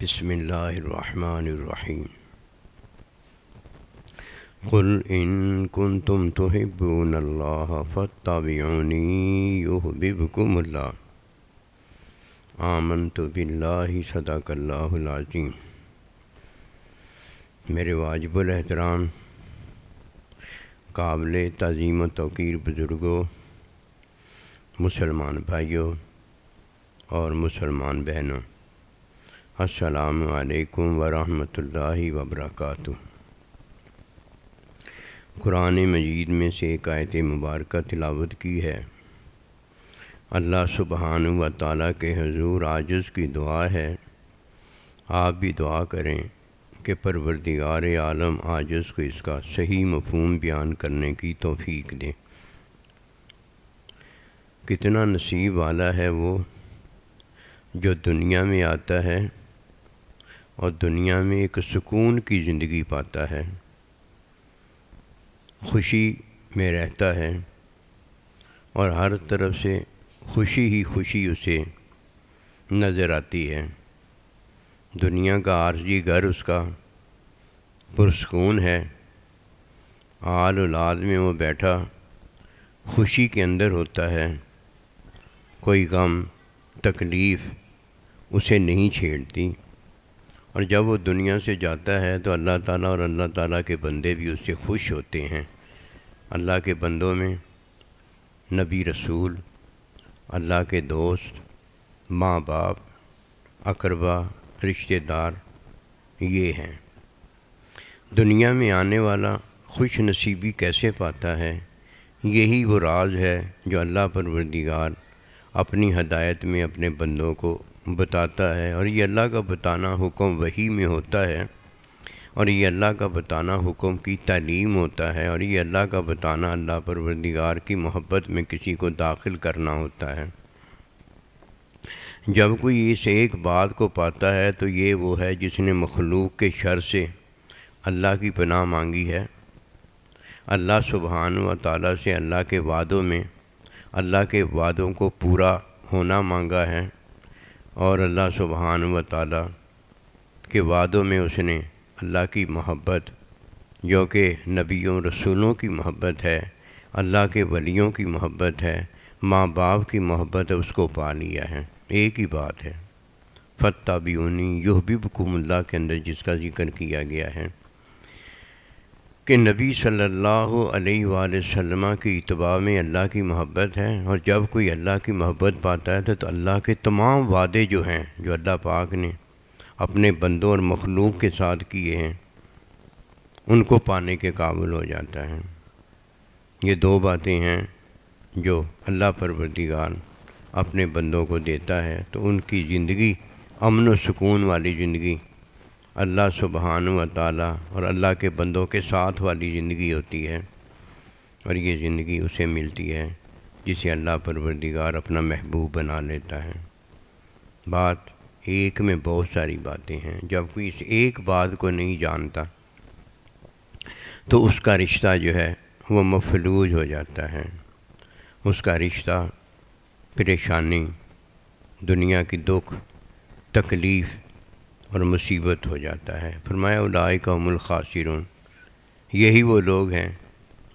بسم اللہ الرحمن الرحیم قل ان کنتم تحبون اللہ فاتبعونی یحببکم اللہ آمنت باللہ صدق اللہ العظیم۔ میرے واجب الاحترام قابل تعظیم و توقیر بزرگوں، مسلمان بھائیوں اور مسلمان بہنوں، السلام علیکم ورحمۃ اللہ وبرکاتہ۔ قرآن مجید میں سے ایک آیت مبارکہ تلاوت کی ہے۔ اللہ سبحانہ و تعالیٰ کے حضور عاجز کی دعا ہے، آپ بھی دعا کریں کہ پروردگار عالم عاجز کو اس کا صحیح مفہوم بیان کرنے کی توفیق دیں۔ کتنا نصیب والا ہے وہ جو دنیا میں آتا ہے اور دنیا میں ایک سکون کی زندگی پاتا ہے، خوشی میں رہتا ہے اور ہر طرف سے خوشی ہی خوشی اسے نظر آتی ہے۔ دنیا کا عارضی گھر اس کا پرسکون ہے، آل اولاد میں وہ بیٹھا خوشی کے اندر ہوتا ہے، کوئی غم تکلیف اسے نہیں چھیڑتی۔ اور جب وہ دنیا سے جاتا ہے تو اللہ تعالیٰ اور اللہ تعالیٰ کے بندے بھی اس سے خوش ہوتے ہیں۔ اللہ کے بندوں میں نبی رسول، اللہ کے دوست، ماں باپ، اقربا، رشتہ دار یہ ہیں۔ دنیا میں آنے والا خوش نصیبی کیسے پاتا ہے؟ یہی وہ راز ہے جو اللہ پروردگار اپنی ہدایت میں اپنے بندوں کو بتاتا ہے، اور یہ اللہ کا بتانا حکم وحی میں ہوتا ہے، اور یہ اللہ کا بتانا حکم کی تعلیم ہوتا ہے، اور یہ اللہ کا بتانا اللہ پروردگار کی محبت میں کسی کو داخل کرنا ہوتا ہے۔ جب کوئی اس ایک بات کو پاتا ہے تو یہ وہ ہے جس نے مخلوق کے شر سے اللہ کی پناہ مانگی ہے، اللہ سبحانہ و تعالیٰ سے اللہ کے وعدوں میں اللہ کے وعدوں کو پورا ہونا مانگا ہے، اور اللہ سبحانہ و تعالیٰ کے وعدوں میں اس نے اللہ کی محبت جو کہ نبیوں رسولوں کی محبت ہے، اللہ کے ولیوں کی محبت ہے، ماں باپ کی محبت ہے، اس کو پا لیا ہے۔ ایک ہی بات ہے، فاتبعونی یحببکم اللہ کے اندر جس کا ذکر کیا گیا ہے کہ نبی صلی اللہ علیہ وآلہ وسلم کی اتباع میں اللہ کی محبت ہے، اور جب کوئی اللہ کی محبت پاتا ہے تو اللہ کے تمام وعدے جو ہیں جو اللہ پاک نے اپنے بندوں اور مخلوق کے ساتھ کیے ہیں ان کو پانے کے قابل ہو جاتا ہے۔ یہ دو باتیں ہیں جو اللہ پروردگار اپنے بندوں کو دیتا ہے تو ان کی زندگی امن و سکون والی زندگی، اللہ سبحانہ و تعالیٰ اور اللہ کے بندوں کے ساتھ والی زندگی ہوتی ہے، اور یہ زندگی اسے ملتی ہے جسے اللہ پروردگار اپنا محبوب بنا لیتا ہے۔ بات ایک میں بہت ساری باتیں ہیں۔ جب کوئی اس ایک بات کو نہیں جانتا تو اس کا رشتہ جو ہے وہ مفلوج ہو جاتا ہے، اس کا رشتہ پریشانی، دنیا کی دکھ تکلیف اور مصیبت ہو جاتا ہے۔ فرمایا اولئک ھم الخاسرون، یہی وہ لوگ ہیں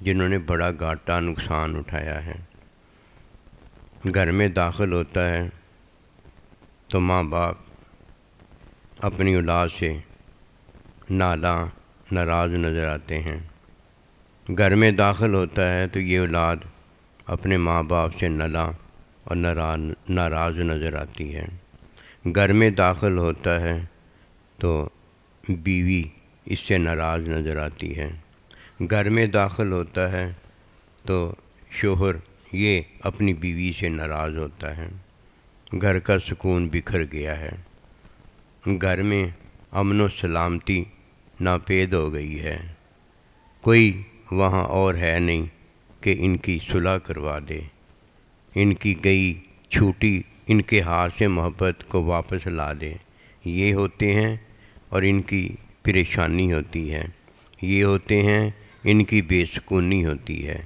جنہوں نے بڑا گھاٹا نقصان اٹھایا ہے۔ گھر میں داخل ہوتا ہے تو ماں باپ اپنی اولاد سے نالاں ناراض نظر آتے ہیں، گھر میں داخل ہوتا ہے تو یہ اولاد اپنے ماں باپ سے نالاں اور ناراض نظر آتی ہے، گھر میں داخل ہوتا ہے تو بیوی اس سے ناراض نظر آتی ہے، گھر میں داخل ہوتا ہے تو شوہر یہ اپنی بیوی سے ناراض ہوتا ہے، گھر کا سکون بکھر گیا ہے، گھر میں امن و سلامتی ناپید ہو گئی ہے، کوئی وہاں اور ہے نہیں کہ ان کی صلح کروا دے، ان کی گئی چھوٹی ان کے ہاتھ سے محبت کو واپس لا دے۔ یہ ہوتے ہیں اور ان کی پریشانی ہوتی ہے، یہ ہوتے ہیں ان کی بے سکونی ہوتی ہے۔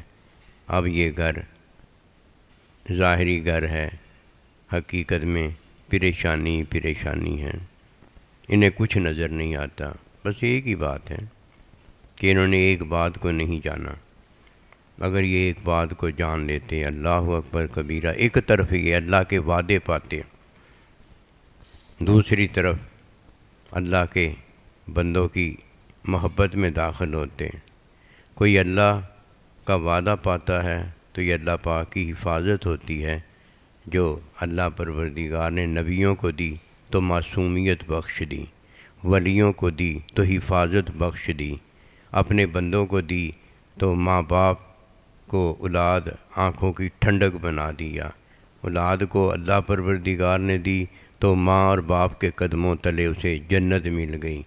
اب یہ گھر ظاہری گھر ہے، حقیقت میں پریشانی ہے۔ انہیں کچھ نظر نہیں آتا۔ بس ایک ہی بات ہے کہ انہوں نے ایک بات کو نہیں جانا۔ اگر یہ ایک بات کو جان لیتے، اللہ اکبر کبیرہ، ایک طرف یہ اللہ کے وعدے پاتے، دوسری طرف اللہ کے بندوں کی محبت میں داخل ہوتے۔ کوئی اللہ کا وعدہ پاتا ہے تو یہ اللہ پاک کی حفاظت ہوتی ہے، جو اللہ پروردگار نے نبیوں کو دی تو معصومیت بخش دی، ولیوں کو دی تو حفاظت بخش دی، اپنے بندوں کو دی تو ماں باپ کو اولاد آنکھوں کی ٹھنڈک بنا دیا، اولاد کو اللہ پروردگار نے دی تو ماں اور باپ کے قدموں تلے اسے جنت مل گئی،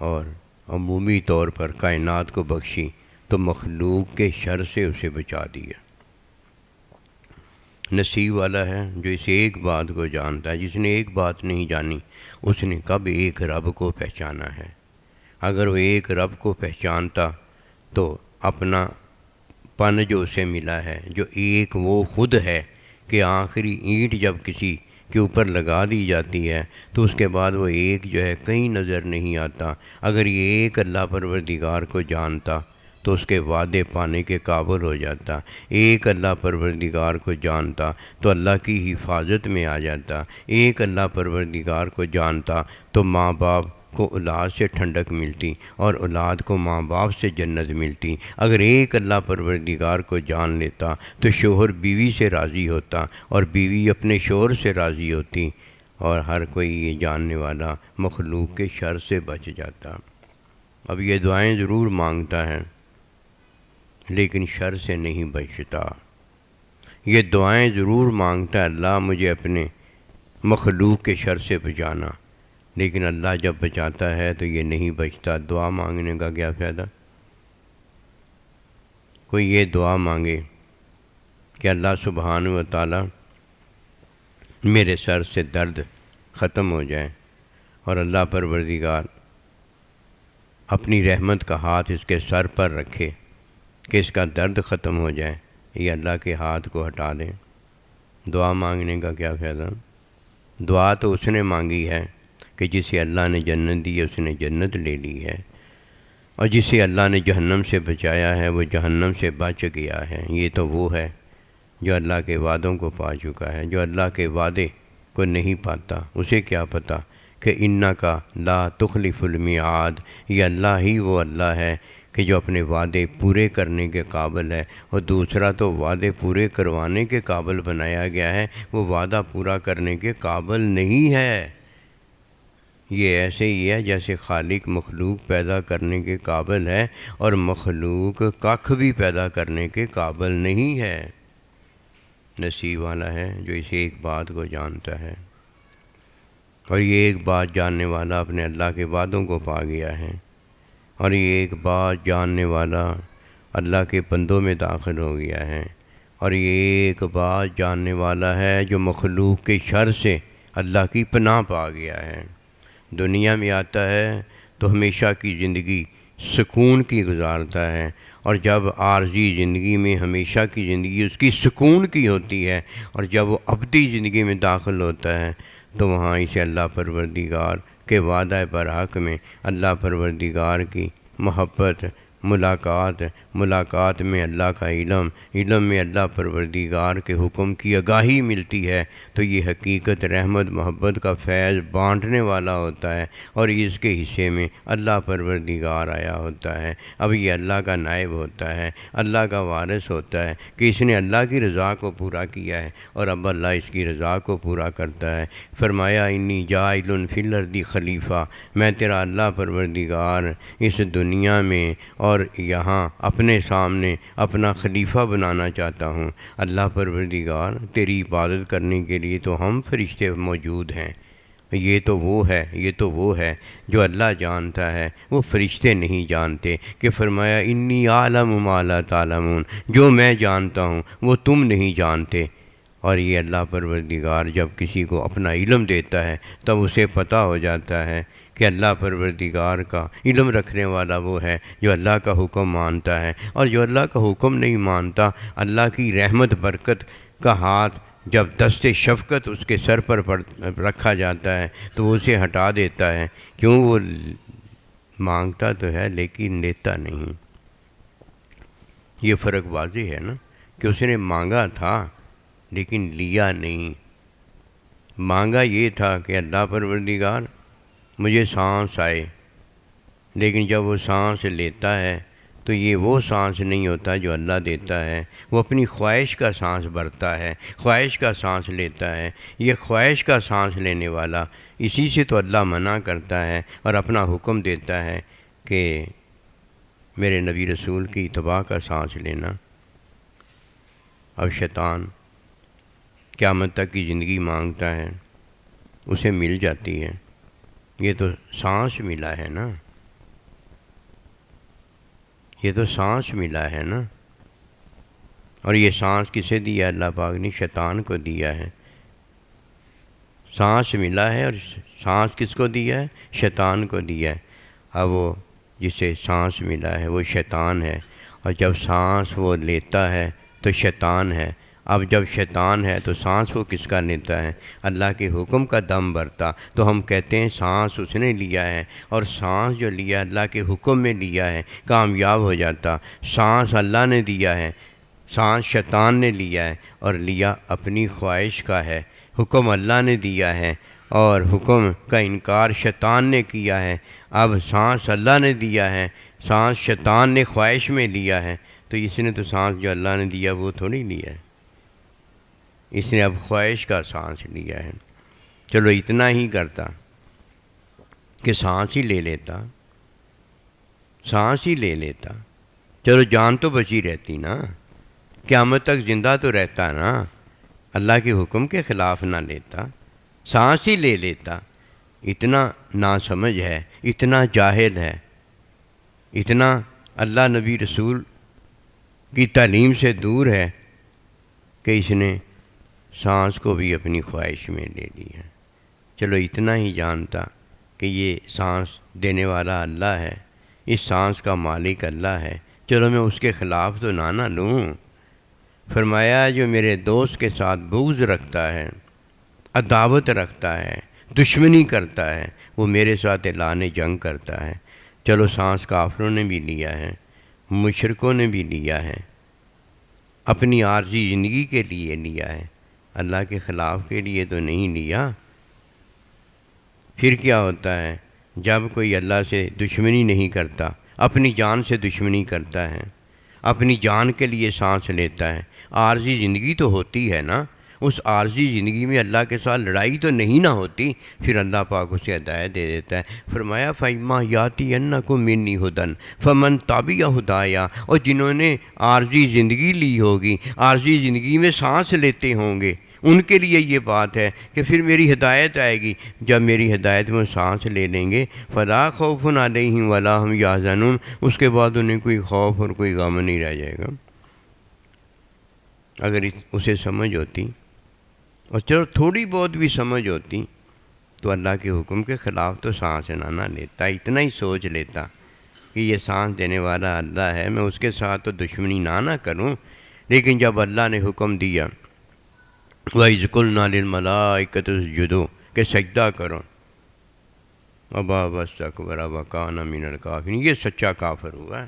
اور عمومی طور پر کائنات کو بخشی تو مخلوق کے شر سے اسے بچا دیا۔ نصیب والا ہے جو اس ایک بات کو جانتا ہے۔ جس نے ایک بات نہیں جانی اس نے کب ایک رب کو پہچانا ہے۔ اگر وہ ایک رب کو پہچانتا تو اپنا پن جو اسے ملا ہے، جو ایک وہ خود ہے کہ آخری اینٹ جب کسی کے اوپر لگا دی جاتی ہے تو اس کے بعد وہ ایک جو ہے کہیں نظر نہیں آتا۔ اگر یہ ایک اللہ پروردگار کو جانتا تو اس کے وعدے پانے کے قابل ہو جاتا، ایک اللہ پروردگار کو جانتا تو اللہ کی حفاظت میں آ جاتا، ایک اللہ پروردگار کو جانتا تو ماں باپ کو اولاد سے ٹھنڈک ملتی اور اولاد کو ماں باپ سے جنت ملتی۔ اگر ایک اللہ پروردگار کو جان لیتا تو شوہر بیوی سے راضی ہوتا اور بیوی اپنے شوہر سے راضی ہوتی، اور ہر کوئی یہ جاننے والا مخلوق کے شر سے بچ جاتا۔ اب یہ دعائیں ضرور مانگتا ہے لیکن شر سے نہیں بچتا۔ یہ دعائیں ضرور مانگتا ہے، اللہ مجھے اپنے مخلوق کے شر سے بچانا، لیکن اللہ جب بچاتا ہے تو یہ نہیں بچتا۔ دعا مانگنے کا کیا فائدہ؟ کوئی یہ دعا مانگے کہ اللہ سبحانہ و تعالی میرے سر سے درد ختم ہو جائے، اور اللہ پروردگار اپنی رحمت کا ہاتھ اس کے سر پر رکھے کہ اس کا درد ختم ہو جائے، یہ اللہ کے ہاتھ کو ہٹا دیں۔ دعا مانگنے کا کیا فائدہ؟ دعا تو اس نے مانگی ہے کہ جسے اللہ نے جنت دی ہے اس نے جنت لے لی ہے، اور جسے اللہ نے جہنم سے بچایا ہے وہ جہنم سے بچ گیا ہے۔ یہ تو وہ ہے جو اللہ کے وعدوں کو پا چکا ہے۔ جو اللہ کے وعدے کو نہیں پاتا اسے کیا پتہ کہ انکا لا تخلف المیعاد، یہ اللہ ہی وہ اللہ ہے کہ جو اپنے وعدے پورے کرنے کے قابل ہے، اور دوسرا تو وعدے پورے کروانے کے قابل بنایا گیا ہے، وہ وعدہ پورا کرنے کے قابل نہیں ہے۔ یہ ایسے ہی ہے جیسے خالق مخلوق پیدا کرنے کے قابل ہے اور مخلوق کخ بھی پیدا کرنے کے قابل نہیں ہے۔ نصیب والا ہے جو اس ایک بات کو جانتا ہے، اور یہ ایک بات جاننے والا اپنے اللہ کے وعدوں کو پا گیا ہے، اور یہ ایک بات جاننے والا اللہ کے بندوں میں داخل ہو گیا ہے، اور یہ ایک بات جاننے والا ہے جو مخلوق کے شر سے اللہ کی پناہ پا گیا ہے۔ دنیا میں آتا ہے تو ہمیشہ کی زندگی سکون کی گزارتا ہے، اور جب عارضی زندگی میں ہمیشہ کی زندگی اس کی سکون کی ہوتی ہے، اور جب وہ ابدی زندگی میں داخل ہوتا ہے تو وہاں اسے اللہ پروردگار کے وعدہ برحق میں اللہ پروردگار کی محبت، ملاقات میں اللہ کا علم میں اللہ پروردگار کے حکم کی آگاہی ملتی ہے، تو یہ حقیقت رحمت محبت کا فیض بانٹنے والا ہوتا ہے، اور اس کے حصے میں اللہ پروردگار آیا ہوتا ہے۔ اب یہ اللہ کا نائب ہوتا ہے، اللہ کا وارث ہوتا ہے کہ اس نے اللہ کی رضا کو پورا کیا ہے، اور اب اللہ اس کی رضا کو پورا کرتا ہے۔ فرمایا انی جاعل فی الارض خلیفہ، میں تیرا اللہ پروردگار اس دنیا میں اور یہاں اپنے سامنے اپنا خلیفہ بنانا چاہتا ہوں۔ اللہ پروردگار تیری عبادت کرنے کے لیے تو ہم فرشتے موجود ہیں، یہ تو وہ ہے جو اللہ جانتا ہے، وہ فرشتے نہیں جانتے، کہ فرمایا انی اعلم ما لا تعلمون، جو میں جانتا ہوں وہ تم نہیں جانتے۔ اور یہ اللہ پروردگار جب کسی کو اپنا علم دیتا ہے تب اسے پتہ ہو جاتا ہے کہ اللہ پروردگار کا علم رکھنے والا وہ ہے جو اللہ کا حکم مانتا ہے، اور جو اللہ کا حکم نہیں مانتا اللہ کی رحمت برکت کا ہاتھ جب دست شفقت اس کے سر پر رکھا جاتا ہے تو وہ اسے ہٹا دیتا ہے، کیوں؟ وہ مانگتا تو ہے لیکن لیتا نہیں۔ یہ فرق واضح ہے نا کہ اس نے مانگا تھا لیکن لیا نہیں۔ مانگا یہ تھا کہ اللہ پروردگار مجھے سانس آئے، لیکن جب وہ سانس لیتا ہے تو یہ وہ سانس نہیں ہوتا جو اللہ دیتا ہے، وہ اپنی خواہش کا سانس بھرتا ہے، خواہش کا سانس لیتا ہے۔ یہ خواہش کا سانس لینے والا، اسی سے تو اللہ منع کرتا ہے اور اپنا حکم دیتا ہے کہ میرے نبی رسول کی اتباع کا سانس لینا۔ اب شیطان قیامت تک کی زندگی مانگتا ہے، اسے مل جاتی ہے، یہ تو سانس ملا ہے نا، یہ تو سانس ملا ہے نا۔ اور یہ سانس کسے دیا؟ اللہ پاک نے شیطان کو دیا ہے۔ سانس ملا ہے اور سانس کس کو دیا ہے؟ شیطان کو دیا ہے۔ اب وہ جسے سانس ملا ہے وہ شیطان ہے، اور جب سانس وہ لیتا ہے تو شیطان ہے۔ اب جب شیطان ہے تو سانس وہ کس کا لیتا ہے؟ اللہ کے حکم کا دم بھرتا، تو ہم کہتے ہیں سانس اس نے لیا ہے، اور سانس جو لیا اللہ کے حکم میں لیا ہے کامیاب ہو جاتا۔ سانس اللہ نے دیا ہے، سانس شیطان نے لیا ہے، اور لیا اپنی خواہش کا ہے۔ حکم اللہ نے دیا ہے اور حکم کا انکار شیطان نے کیا ہے۔ اب سانس اللہ نے دیا ہے، سانس شیطان نے خواہش میں لیا ہے، تو اس نے تو سانس جو اللہ نے دیا وہ تھوڑی لیا ہے، اس نے اب خواہش کا سانس لیا ہے۔ چلو اتنا ہی کرتا کہ سانس ہی لے لیتا، سانس ہی لے لیتا، چلو جان تو بچی رہتی نا، قیامت تک زندہ تو رہتا نا، اللہ کے حکم کے خلاف نہ لیتا، سانس ہی لے لیتا۔ اتنا ناسمجھ ہے، اتنا جاہل ہے، اتنا اللہ نبی رسول کی تعلیم سے دور ہے کہ اس نے سانس کو بھی اپنی خواہش میں لے لی ہے۔ چلو اتنا ہی جانتا کہ یہ سانس دینے والا اللہ ہے، اس سانس کا مالک اللہ ہے، چلو میں اس کے خلاف تو نہ لوں۔ فرمایا جو میرے دوست کے ساتھ بغض رکھتا ہے، عداوت رکھتا ہے، دشمنی کرتا ہے، وہ میرے ساتھ اعلان جنگ کرتا ہے۔ چلو سانس کافروں نے بھی لیا ہے، مشرکوں نے بھی لیا ہے، اپنی عارضی زندگی کے لیے لیا ہے، اللہ کے خلاف کے لیے تو نہیں لیا۔ پھر کیا ہوتا ہے جب کوئی اللہ سے دشمنی نہیں کرتا، اپنی جان سے دشمنی کرتا ہے، اپنی جان کے لیے سانس لیتا ہے؟ عارضی زندگی تو ہوتی ہے نا، اس عارضی زندگی میں اللہ کے ساتھ لڑائی تو نہیں نہ ہوتی، پھر اللہ پاک اسے ہدایت دے دیتا ہے۔ فرمایا فَإِمَّا يَأْتِيَنَّكُم مِّنِّي هُدًى فَمَن تَبِعَ هُدَايَا، اور جنہوں نے عارضی زندگی لی ہوگی، عارضی زندگی میں سانس لیتے ہوں گے، ان کے لیے یہ بات ہے کہ پھر میری ہدایت آئے گی، جب میری ہدایت میں سانس لے لیں گے فَلَا خَوْفٌ عَلَيْهِمْ وَلَا هُمْ يَحْزَنُونَ، اس کے بعد انہیں کوئی خوف اور کوئی غم نہیں رہ جائے گا۔ اگر اسے سمجھ ہوتی، اور چلو تھوڑی بہت بھی سمجھ ہوتی، تو اللہ کے حکم کے خلاف تو سانس نہ لیتا، اتنا ہی سوچ لیتا کہ یہ سانس دینے والا اللہ ہے، میں اس کے ساتھ تو دشمنی نہ کروں۔ لیکن جب اللہ نے حکم دیا وَإِذْ قُلْنَا لِلْمَلَائِكَةِ اسْجُدُوا کہ سجدہ کرو، أَبَى وَاسْتَكْبَرَ وَكَانَ مِنَ الْكَافِرِينَ، یہ سچا کافر ہوا ہے۔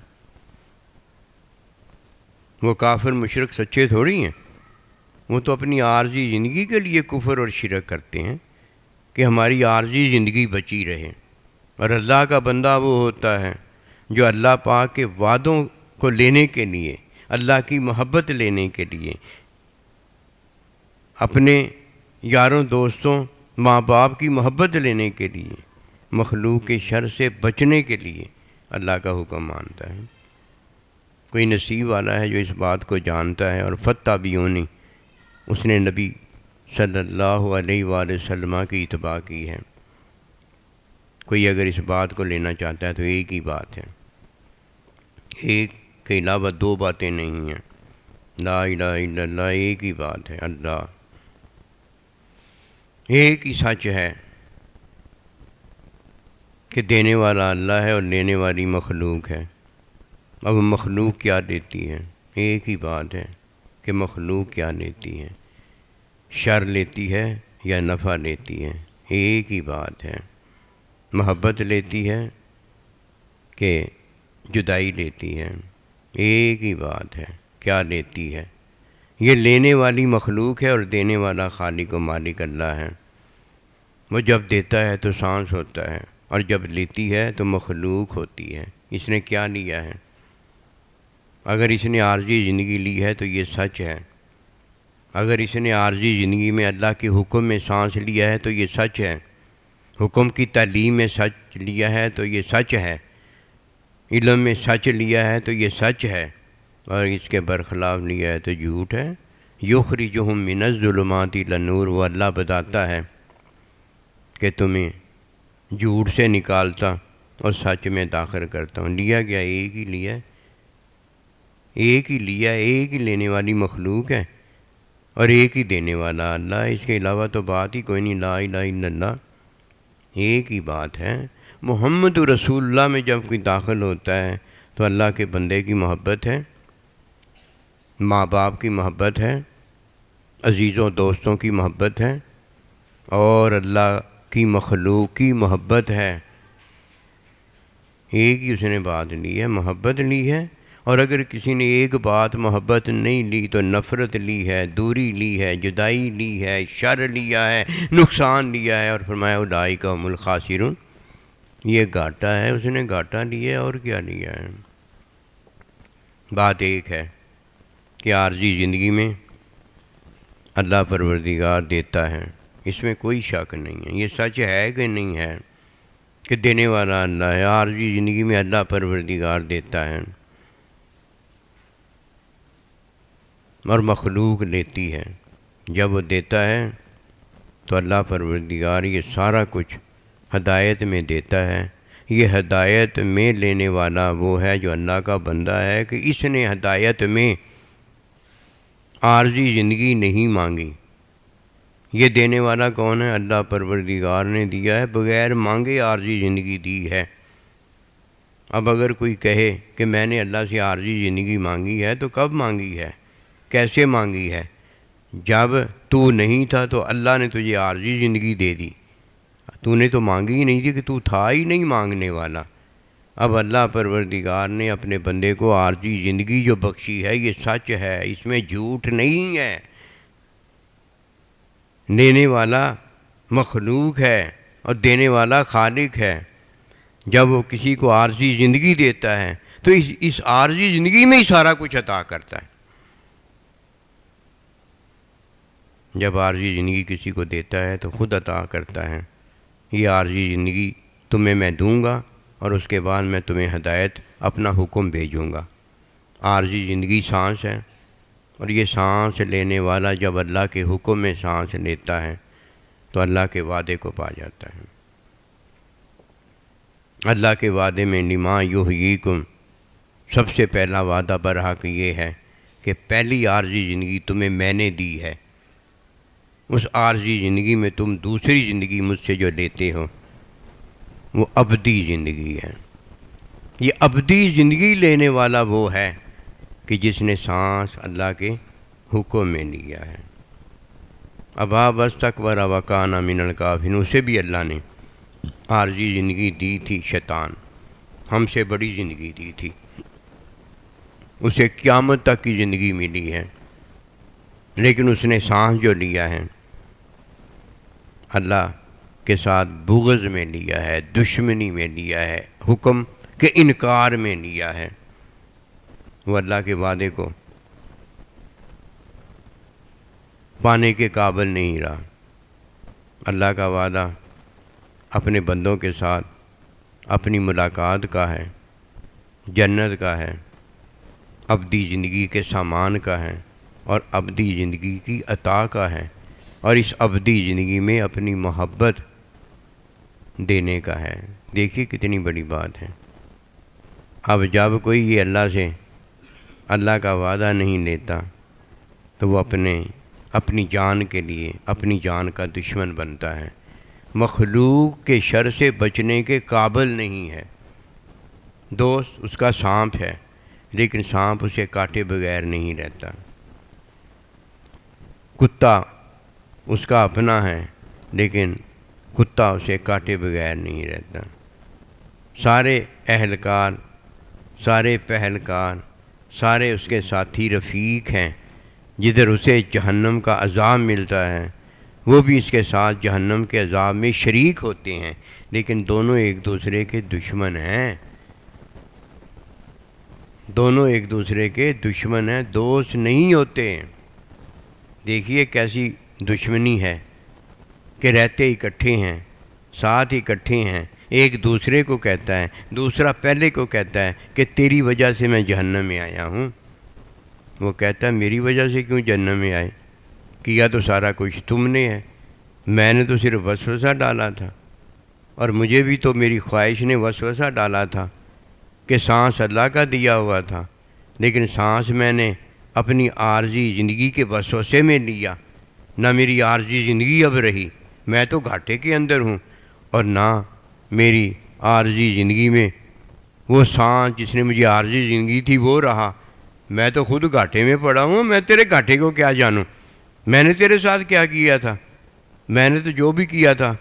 وہ کافر مشرک سچے تھوڑی ہیں، وہ تو اپنی عارضی زندگی کے لیے کفر اور شرک کرتے ہیں کہ ہماری عارضی زندگی بچی رہے۔ اور اللہ کا بندہ وہ ہوتا ہے جو اللہ پاک کے وعدوں کو لینے کے لیے، اللہ کی محبت لینے کے لیے، اپنے یاروں دوستوں ماں باپ کی محبت لینے کے لیے، مخلوق کے شر سے بچنے کے لیے اللہ کا حکم مانتا ہے۔ کوئی نصیب والا ہے جو اس بات کو جانتا ہے، اور فَاتَّبِعُونِی، اس نے نبی صلی اللہ علیہ وآلہ وسلم کی اتباع کی ہے۔ کوئی اگر اس بات کو لینا چاہتا ہے تو ایک ہی بات ہے، ایک کے علاوہ دو باتیں نہیں ہیں، لا الہ الا اللہ، ایک ہی بات ہے، اللہ ایک ہی سچ ہے کہ دینے والا اللہ ہے اور لینے والی مخلوق ہے۔ اب مخلوق کیا دیتی ہے؟ ایک ہی بات ہے کہ مخلوق کیا لیتی ہے۔ شر لیتی ہے یا نفع لیتی ہے، ایک ہی بات ہے۔ محبت لیتی ہے کہ جدائی لیتی ہے، ایک ہی بات ہے، کیا لیتی ہے۔ یہ لینے والی مخلوق ہے اور دینے والا خالق و مالک اللہ ہے۔ وہ جب دیتا ہے تو سانس ہوتا ہے، اور جب لیتی ہے تو مخلوق ہوتی ہے۔ اس نے کیا لیا ہے؟ اگر اس نے عارضی زندگی لی ہے تو یہ سچ ہے۔ اگر اس نے عارضی زندگی میں اللہ کے حکم میں سانس لیا ہے تو یہ سچ ہے۔ حکم کی تعلیم میں سچ لیا ہے تو یہ سچ ہے۔ علم میں سچ لیا ہے تو یہ سچ ہے، اور اس کے برخلاف لیا ہے تو جھوٹ ہے۔ یخرجہم من الظلمات الی النور، وہ اللہ بتاتا ہے کہ تمہیں جھوٹ سے نکالتا اور سچ میں داخل کرتا ہوں۔ لیا گیا ایک ہی لیا ہے، ایک ہی لیا ہے، ایک ہی لینے والی مخلوق ہے اور ایک ہی دینے والا اللہ۔ اس کے علاوہ تو بات ہی کوئی نہیں، لا الہ الا اللہ، ایک ہی بات ہے۔ محمد رسول اللہ میں جب کوئی داخل ہوتا ہے تو اللہ کے بندے کی محبت ہے، ماں باپ کی محبت ہے، عزیزوں دوستوں کی محبت ہے، اور اللہ کی مخلوق کی محبت ہے۔ ایک ہی اس نے بات لی ہے، محبت لی ہے۔ اور اگر کسی نے ایک بات محبت نہیں لی تو نفرت لی ہے، دوری لی ہے، جدائی لی ہے، شر لیا ہے، نقصان لیا ہے، اور فرمایا اولئک هم الخاسرون، یہ گھاٹا ہے، اس نے گھاٹا لیا ہے اور کیا لیا ہے۔ بات ایک ہے کہ عارضی زندگی میں اللہ پروردگار دیتا ہے، اس میں کوئی شک نہیں ہے۔ یہ سچ ہے کہ نہیں ہے کہ دینے والا اللہ ہے؟ عارضی زندگی میں اللہ پروردگار دیتا ہے اور مخلوق لیتی ہے۔ جب وہ دیتا ہے تو اللہ پروردگار یہ سارا کچھ ہدایت میں دیتا ہے۔ یہ ہدایت میں لینے والا وہ ہے جو اللہ کا بندہ ہے کہ اس نے ہدایت میں عارضی زندگی نہیں مانگی۔ یہ دینے والا کون ہے؟ اللہ پروردگار نے دیا ہے، بغیر مانگے عارضی زندگی دی ہے۔ اب اگر کوئی کہے کہ میں نے اللہ سے عارضی زندگی مانگی ہے تو کب مانگی ہے، کیسے مانگی ہے؟ جب تو نہیں تھا تو اللہ نے تجھے عارضی زندگی دے دی، تو نے تو مانگی ہی نہیں تھی کہ تو تھا ہی نہیں مانگنے والا۔ اب اللہ پروردگار نے اپنے بندے کو عارضی زندگی جو بخشی ہے یہ سچ ہے، اس میں جھوٹ نہیں ہے۔ لینے والا مخلوق ہے اور دینے والا خالق ہے۔ جب وہ کسی کو عارضی زندگی دیتا ہے تو اس عارضی زندگی میں ہی سارا کچھ عطا کرتا ہے۔ جب عارضی زندگی کسی کو دیتا ہے تو خود عطا کرتا ہے، یہ عارضی زندگی تمہیں میں دوں گا اور اس کے بعد میں تمہیں ہدایت اپنا حکم بھیجوں گا۔ عارضی زندگی سانس ہے، اور یہ سانس لینے والا جب اللہ کے حکم میں سانس لیتا ہے تو اللہ کے وعدے کو پا جاتا ہے۔ اللہ کے وعدے میں لما یحییکم، سب سے پہلا وعدہ برحق یہ ہے کہ پہلی عارضی زندگی تمہیں میں نے دی ہے۔ اس عارضی زندگی میں تم دوسری زندگی مجھ سے جو لیتے ہو وہ ابدی زندگی ہے۔ یہ ابدی زندگی لینے والا وہ ہے کہ جس نے سانس اللہ کے حکم میں لیا ہے۔ ابا واستکبر وکان من الکافرین، اسے بھی اللہ نے عارضی زندگی دی تھی۔ شیطان ہم سے بڑی زندگی دی تھی، اسے قیامت تک کی زندگی ملی ہے، لیکن اس نے سانس جو لیا ہے اللہ کے ساتھ بغض میں لیا ہے، دشمنی میں لیا ہے، حکم کے انکار میں لیا ہے۔ وہ اللہ کے وعدے کو پانے کے قابل نہیں رہا۔ اللہ کا وعدہ اپنے بندوں کے ساتھ اپنی ملاقات کا ہے، جنت کا ہے، ابدی زندگی کے سامان کا ہے، اور ابدی زندگی کی عطا کا ہے، اور اس ابدی زندگی میں اپنی محبت دینے کا ہے۔ دیکھیے کتنی بڑی بات ہے۔ اب جب کوئی یہ اللہ سے اللہ کا وعدہ نہیں لیتا تو وہ اپنی جان کے لیے اپنی جان کا دشمن بنتا ہے، مخلوق کے شر سے بچنے کے قابل نہیں ہے۔ دوست اس کا سانپ ہے، لیکن سانپ اسے کاٹے بغیر نہیں رہتا۔ کتا اس کا اپنا ہے، لیکن کتا اسے کاٹے بغیر نہیں رہتا۔ سارے اہلکار، سارے پہلکار، سارے اس کے ساتھی رفیق ہیں۔ جدھر اسے جہنم کا عذاب ملتا ہے وہ بھی اس کے ساتھ جہنم کے عذاب میں شریک ہوتے ہیں، لیکن دونوں ایک دوسرے کے دشمن ہیں۔ دونوں ایک دوسرے کے دشمن ہیں، دوست نہیں ہوتے ہیں۔ دیکھیے کیسی دشمنی ہے کہ رہتے اکٹھے ہیں، ساتھ اکٹھے ہیں، ایک دوسرے کو کہتا ہے، دوسرا پہلے کو کہتا ہے کہ تیری وجہ سے میں جہنم میں آیا ہوں۔ وہ کہتا ہے میری وجہ سے کیوں جہنم میں آئے؟ کیا تو سارا کچھ تم نے ہے، میں نے تو صرف وسوسہ ڈالا تھا، اور مجھے بھی تو میری خواہش نے وسوسہ ڈالا تھا کہ سانس اللہ کا دیا ہوا تھا، لیکن سانس میں نے اپنی عارضی زندگی کے وسوسے میں لیا۔ نہ میری عارضی زندگی اب رہی، میں تو گھاٹے کے اندر ہوں، اور نہ میری عارضی زندگی میں وہ سانس جس نے مجھے عارضی زندگی تھی وہ رہا۔ میں تو خود گھاٹے میں پڑا ہوں، میں تیرے گھاٹے کو کیا جانوں؟ میں نے تیرے ساتھ کیا کیا تھا؟ میں نے تو جو بھی کیا تھا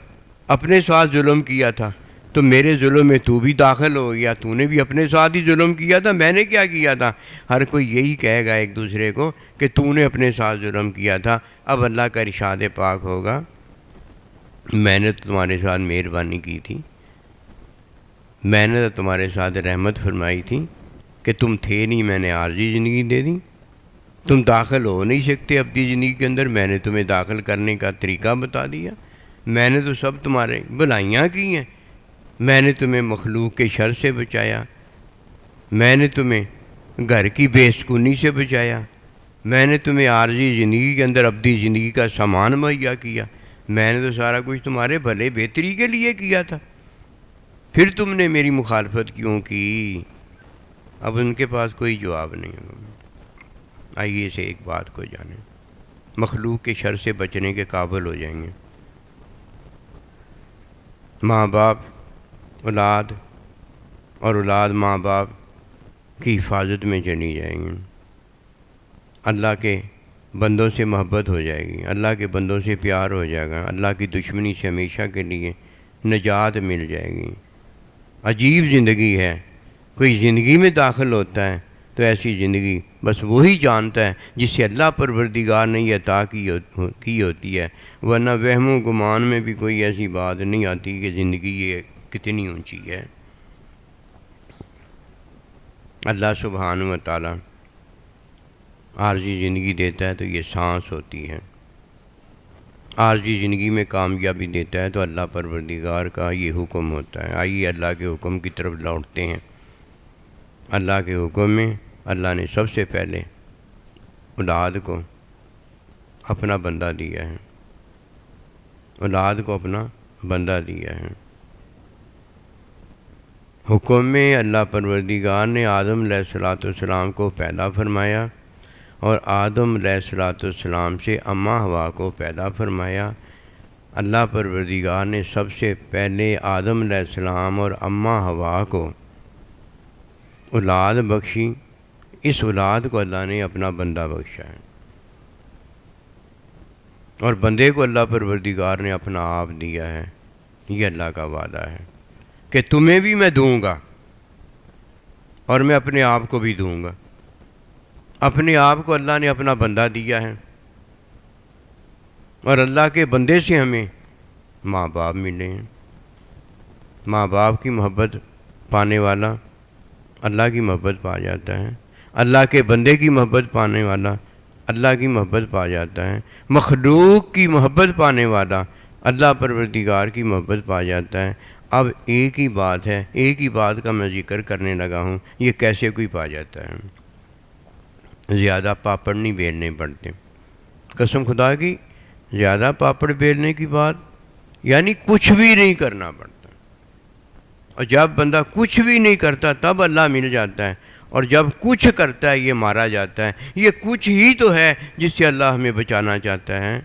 اپنے ساتھ ظلم کیا تھا، تو میرے ظلم میں تو بھی داخل ہو گیا، تو نے بھی اپنے ساتھ ہی ظلم کیا تھا، میں نے کیا کیا تھا؟ ہر کوئی یہی کہے گا ایک دوسرے کو کہ تو نے اپنے ساتھ ظلم کیا تھا۔ اب اللہ کا ارشاد پاک ہوگا میں نے تو تمہارے ساتھ مہربانی کی تھی، میں نے تو تمہارے ساتھ رحمت فرمائی تھی کہ تم تھے نہیں، میں نے عارضی زندگی دے دی، تم داخل ہو نہیں سکتے اپنی زندگی کے اندر، میں نے تمہیں داخل کرنے کا طریقہ بتا دیا۔ میں نے تو سب تمہارے بھلائیاں کی ہیں، میں نے تمہیں مخلوق کے شر سے بچایا، میں نے تمہیں گھر کی بے سکونی سے بچایا، میں نے تمہیں عارضی زندگی کے اندر ابدی زندگی کا سامان مہیا کیا، میں نے تو سارا کچھ تمہارے بھلے بہتری کے لیے کیا تھا، پھر تم نے میری مخالفت کیوں کی؟ اب ان کے پاس کوئی جواب نہیں ہوگا۔ آئیے اسے ایک بات کو جانیں، مخلوق کے شر سے بچنے کے قابل ہو جائیں گے۔ ماں باپ اولاد اور اولاد ماں باپ کی حفاظت میں چلی جائیں گی، اللہ کے بندوں سے محبت ہو جائے گی، اللہ کے بندوں سے پیار ہو جائے گا، اللہ کی دشمنی سے ہمیشہ کے لیے نجات مل جائے گی۔ عجیب زندگی ہے، کوئی زندگی میں داخل ہوتا ہے تو ایسی زندگی بس وہی جانتا ہے جس سے اللہ پروردگار نے یہ عطا کی ہوتی ہے، ورنہ وہم و گمان میں بھی کوئی ایسی بات نہیں آتی کہ زندگی یہ کتنی اونچی ہے۔ اللہ سبحانہ و تعالی عارضی زندگی دیتا ہے تو یہ سانس ہوتی ہے، عارضی زندگی میں کامیابی دیتا ہے تو اللہ پروردگار کا یہ حکم ہوتا ہے۔ آئیے اللہ کے حکم کی طرف لوٹتے ہیں۔ اللہ کے حکم میں اللہ نے سب سے پہلے اولاد کو اپنا بندہ دیا ہے، اولاد کو اپنا بندہ دیا ہے۔ حکم میں اللہ پروردگار نے آدم علیہ السلام کو پیدا فرمایا، اور آدم علیہ السلام سے اماں ہوا کو پیدا فرمایا۔ اللہ پروردگار نے سب سے پہلے آدم علیہ السلام اور اماں ہوا کو اولاد بخشی، اس اولاد کو اللہ نے اپنا بندہ بخشا ہے، اور بندے کو اللہ پروردگار نے اپنا آپ دیا ہے۔ یہ اللہ کا وعدہ ہے کہ تمہیں بھی میں دوں گا، اور میں اپنے آپ کو بھی دوں گا۔ اپنے آپ کو اللہ نے اپنا بندہ دیا ہے، اور اللہ کے بندے سے ہمیں ماں باپ ملے ہیں۔ ماں باپ کی محبت پانے والا اللہ کی محبت پا جاتا ہے، اللہ کے بندے کی محبت پانے والا اللہ کی محبت پا جاتا ہے، مخلوق کی محبت پانے والا اللہ پروردگار کی محبت پا جاتا ہے۔ اب ایک ہی بات ہے، ایک ہی بات کا میں ذکر کرنے لگا ہوں، یہ کیسے کوئی پا جاتا ہے؟ زیادہ پاپڑ نہیں بیلنے پڑتے، قسم خدا کی، زیادہ پاپڑ بیلنے کی بات یعنی کچھ بھی نہیں کرنا پڑتا، اور جب بندہ کچھ بھی نہیں کرتا تب اللہ مل جاتا ہے، اور جب کچھ کرتا ہے یہ مارا جاتا ہے۔ یہ کچھ ہی تو ہے جس سے اللہ ہمیں بچانا چاہتا ہے،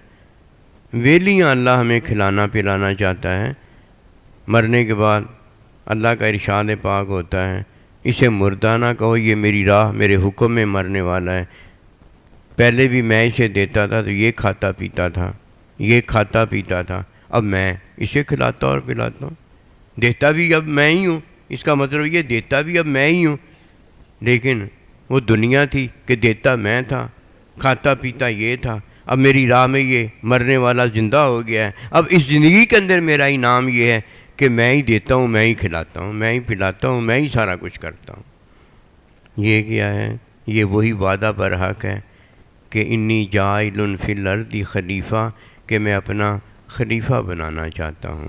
ویلیاں اللہ ہمیں کھلانا پلانا چاہتا ہے۔ مرنے کے بعد اللہ کا ارشاد پاک ہوتا ہے اسے مردہ نہ کہو، یہ میری راہ میرے حکم میں مرنے والا ہے، پہلے بھی میں اسے دیتا تھا تو یہ کھاتا پیتا تھا، یہ کھاتا پیتا تھا، اب میں اسے کھلاتا اور پلاتا ہوں، دیتا بھی اب میں ہی ہوں، اس کا مطلب یہ دیتا بھی اب میں ہی ہوں۔ لیکن وہ دنیا تھی کہ دیتا میں تھا، کھاتا پیتا یہ تھا، اب میری راہ میں یہ مرنے والا زندہ ہو گیا ہے۔ اب اس زندگی کے اندر میرا انعام یہ ہے کہ میں ہی دیتا ہوں، میں ہی کھلاتا ہوں، میں ہی پلاتا ہوں، میں ہی سارا کچھ کرتا ہوں۔ یہ کیا ہے؟ یہ وہی وعدہ برحق ہے کہ انی جاعل فی الارض خلیفہ، کہ میں اپنا خلیفہ بنانا چاہتا ہوں۔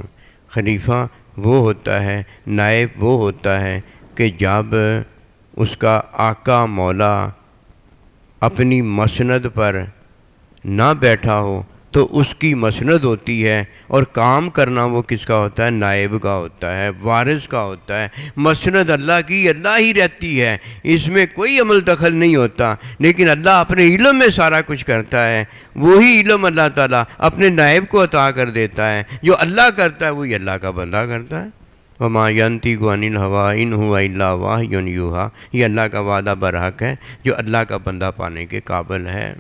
خلیفہ وہ ہوتا ہے، نائب وہ ہوتا ہے کہ جب اس کا آقا مولا اپنی مسند پر نہ بیٹھا ہو تو اس کی مسند ہوتی ہے، اور کام کرنا وہ کس کا ہوتا ہے؟ نائب کا ہوتا ہے، وارث کا ہوتا ہے۔ مسند اللہ کی اللہ ہی رہتی ہے، اس میں کوئی عمل دخل نہیں ہوتا، لیکن اللہ اپنے علم میں سارا کچھ کرتا ہے۔ وہی علم اللہ تعالیٰ اپنے نائب کو عطا کر دیتا ہے، جو اللہ کرتا ہے وہی اللہ کا بندہ کرتا ہے۔ وما ينطق عن الهوى ان هو الا وحی یوحی، یہ اللہ کا وعدہ برحق ہے جو اللہ کا بندہ پانے کے قابل ہے۔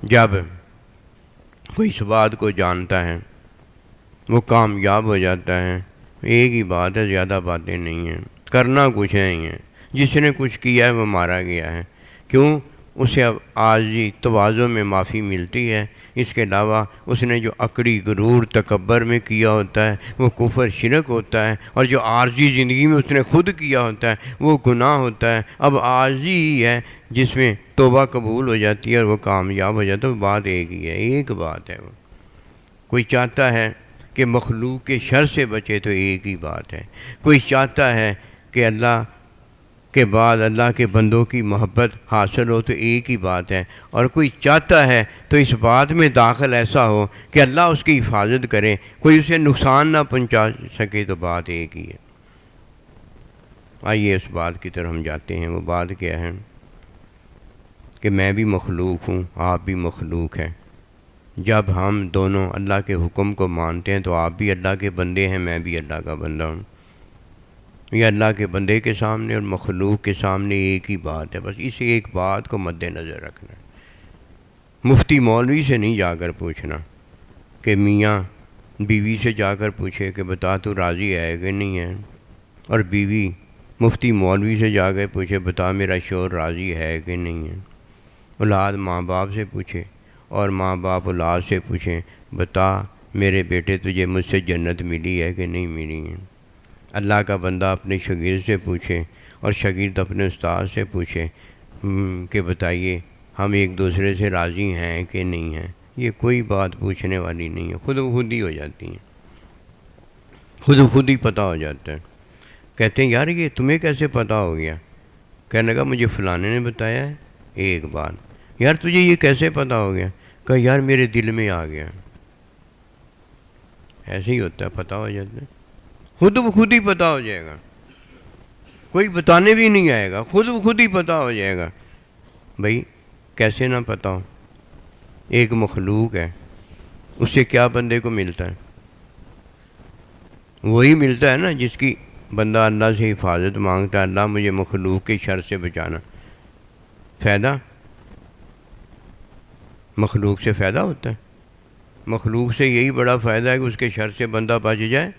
جب کوئی اس بات کو جانتا ہے وہ کامیاب ہو جاتا ہے۔ ایک ہی بات ہے، زیادہ باتیں نہیں ہیں، کرنا کچھ نہیں ہے۔ جس نے کچھ کیا ہے وہ مارا گیا ہے۔ کیوں؟ اسے اب عاجزی تواضع میں معافی ملتی ہے۔ اس کے علاوہ اس نے جو عقڑی غرور تکبر میں کیا ہوتا ہے وہ کفر شرک ہوتا ہے، اور جو عارضی زندگی میں اس نے خود کیا ہوتا ہے وہ گناہ ہوتا ہے۔ اب عارضی ہی ہے جس میں توبہ قبول ہو جاتی ہے اور وہ کامیاب ہو جاتا ہے۔ وہ بات ایک ہی ہے، ایک بات ہے۔ وہ کوئی چاہتا ہے کہ مخلوق کے شر سے بچے تو ایک ہی بات ہے، کوئی چاہتا ہے کہ اللہ کے بعد اللہ کے بندوں کی محبت حاصل ہو تو ایک ہی بات ہے، اور کوئی چاہتا ہے تو اس بات میں داخل ایسا ہو کہ اللہ اس کی حفاظت کرے، کوئی اسے نقصان نہ پہنچا سکے، تو بات ایک ہی ہے۔ آئیے اس بات کی طرف ہم جاتے ہیں۔ وہ بات کیا ہے کہ میں بھی مخلوق ہوں، آپ بھی مخلوق ہیں۔ جب ہم دونوں اللہ کے حکم کو مانتے ہیں تو آپ بھی اللہ کے بندے ہیں، میں بھی اللہ کا بندہ ہوں۔ یہ اللہ کے بندے کے سامنے اور مخلوق کے سامنے ایک ہی بات ہے، بس اس ایک بات کو مد نظر رکھنا ہے۔ مفتی مولوی سے نہیں جا کر پوچھنا کہ میاں بیوی سے جا کر پوچھے کہ بتا تو راضی ہے کہ نہیں ہے، اور بیوی مفتی مولوی سے جا کر پوچھے بتا میرا شوہر راضی ہے کہ نہیں ہے۔ اولاد ماں باپ سے پوچھے اور ماں باپ اولاد سے پوچھیں بتا میرے بیٹے تجھے مجھ سے جنت ملی ہے کہ نہیں ملی ہے۔ اللہ کا بندہ اپنے شاگرد سے پوچھے اور شاگرد اپنے استاد سے پوچھے کہ بتائیے ہم ایک دوسرے سے راضی ہیں کہ نہیں ہیں۔ یہ کوئی بات پوچھنے والی نہیں ہے، خود خود ہی ہو جاتی ہیں، خود ہی پتہ ہو جاتا ہے۔ کہتے ہیں یار یہ تمہیں کیسے پتہ ہو گیا؟ کہنے لگا مجھے فلانے نے بتایا ہے۔ ایک بات، یار تجھے یہ کیسے پتہ ہو گیا؟ کہا یار میرے دل میں آ گیا۔ ایسے ہی ہوتا ہے، پتہ ہو جاتا ہے، خود ہی پتہ ہو جائے گا، کوئی بتانے بھی نہیں آئے گا، خود ہی پتہ ہو جائے گا۔ بھائی کیسے نہ پتہ ہو؟ ایک مخلوق ہے، اس سے کیا بندے کو ملتا ہے؟ وہی ملتا ہے نا جس کی بندہ اللہ سے حفاظت مانگتا ہے، اللہ مجھے مخلوق کے شر سے بچانا۔ فائدہ مخلوق سے فائدہ ہوتا ہے، مخلوق سے یہی بڑا فائدہ ہے کہ اس کے شر سے بندہ بچ جائے،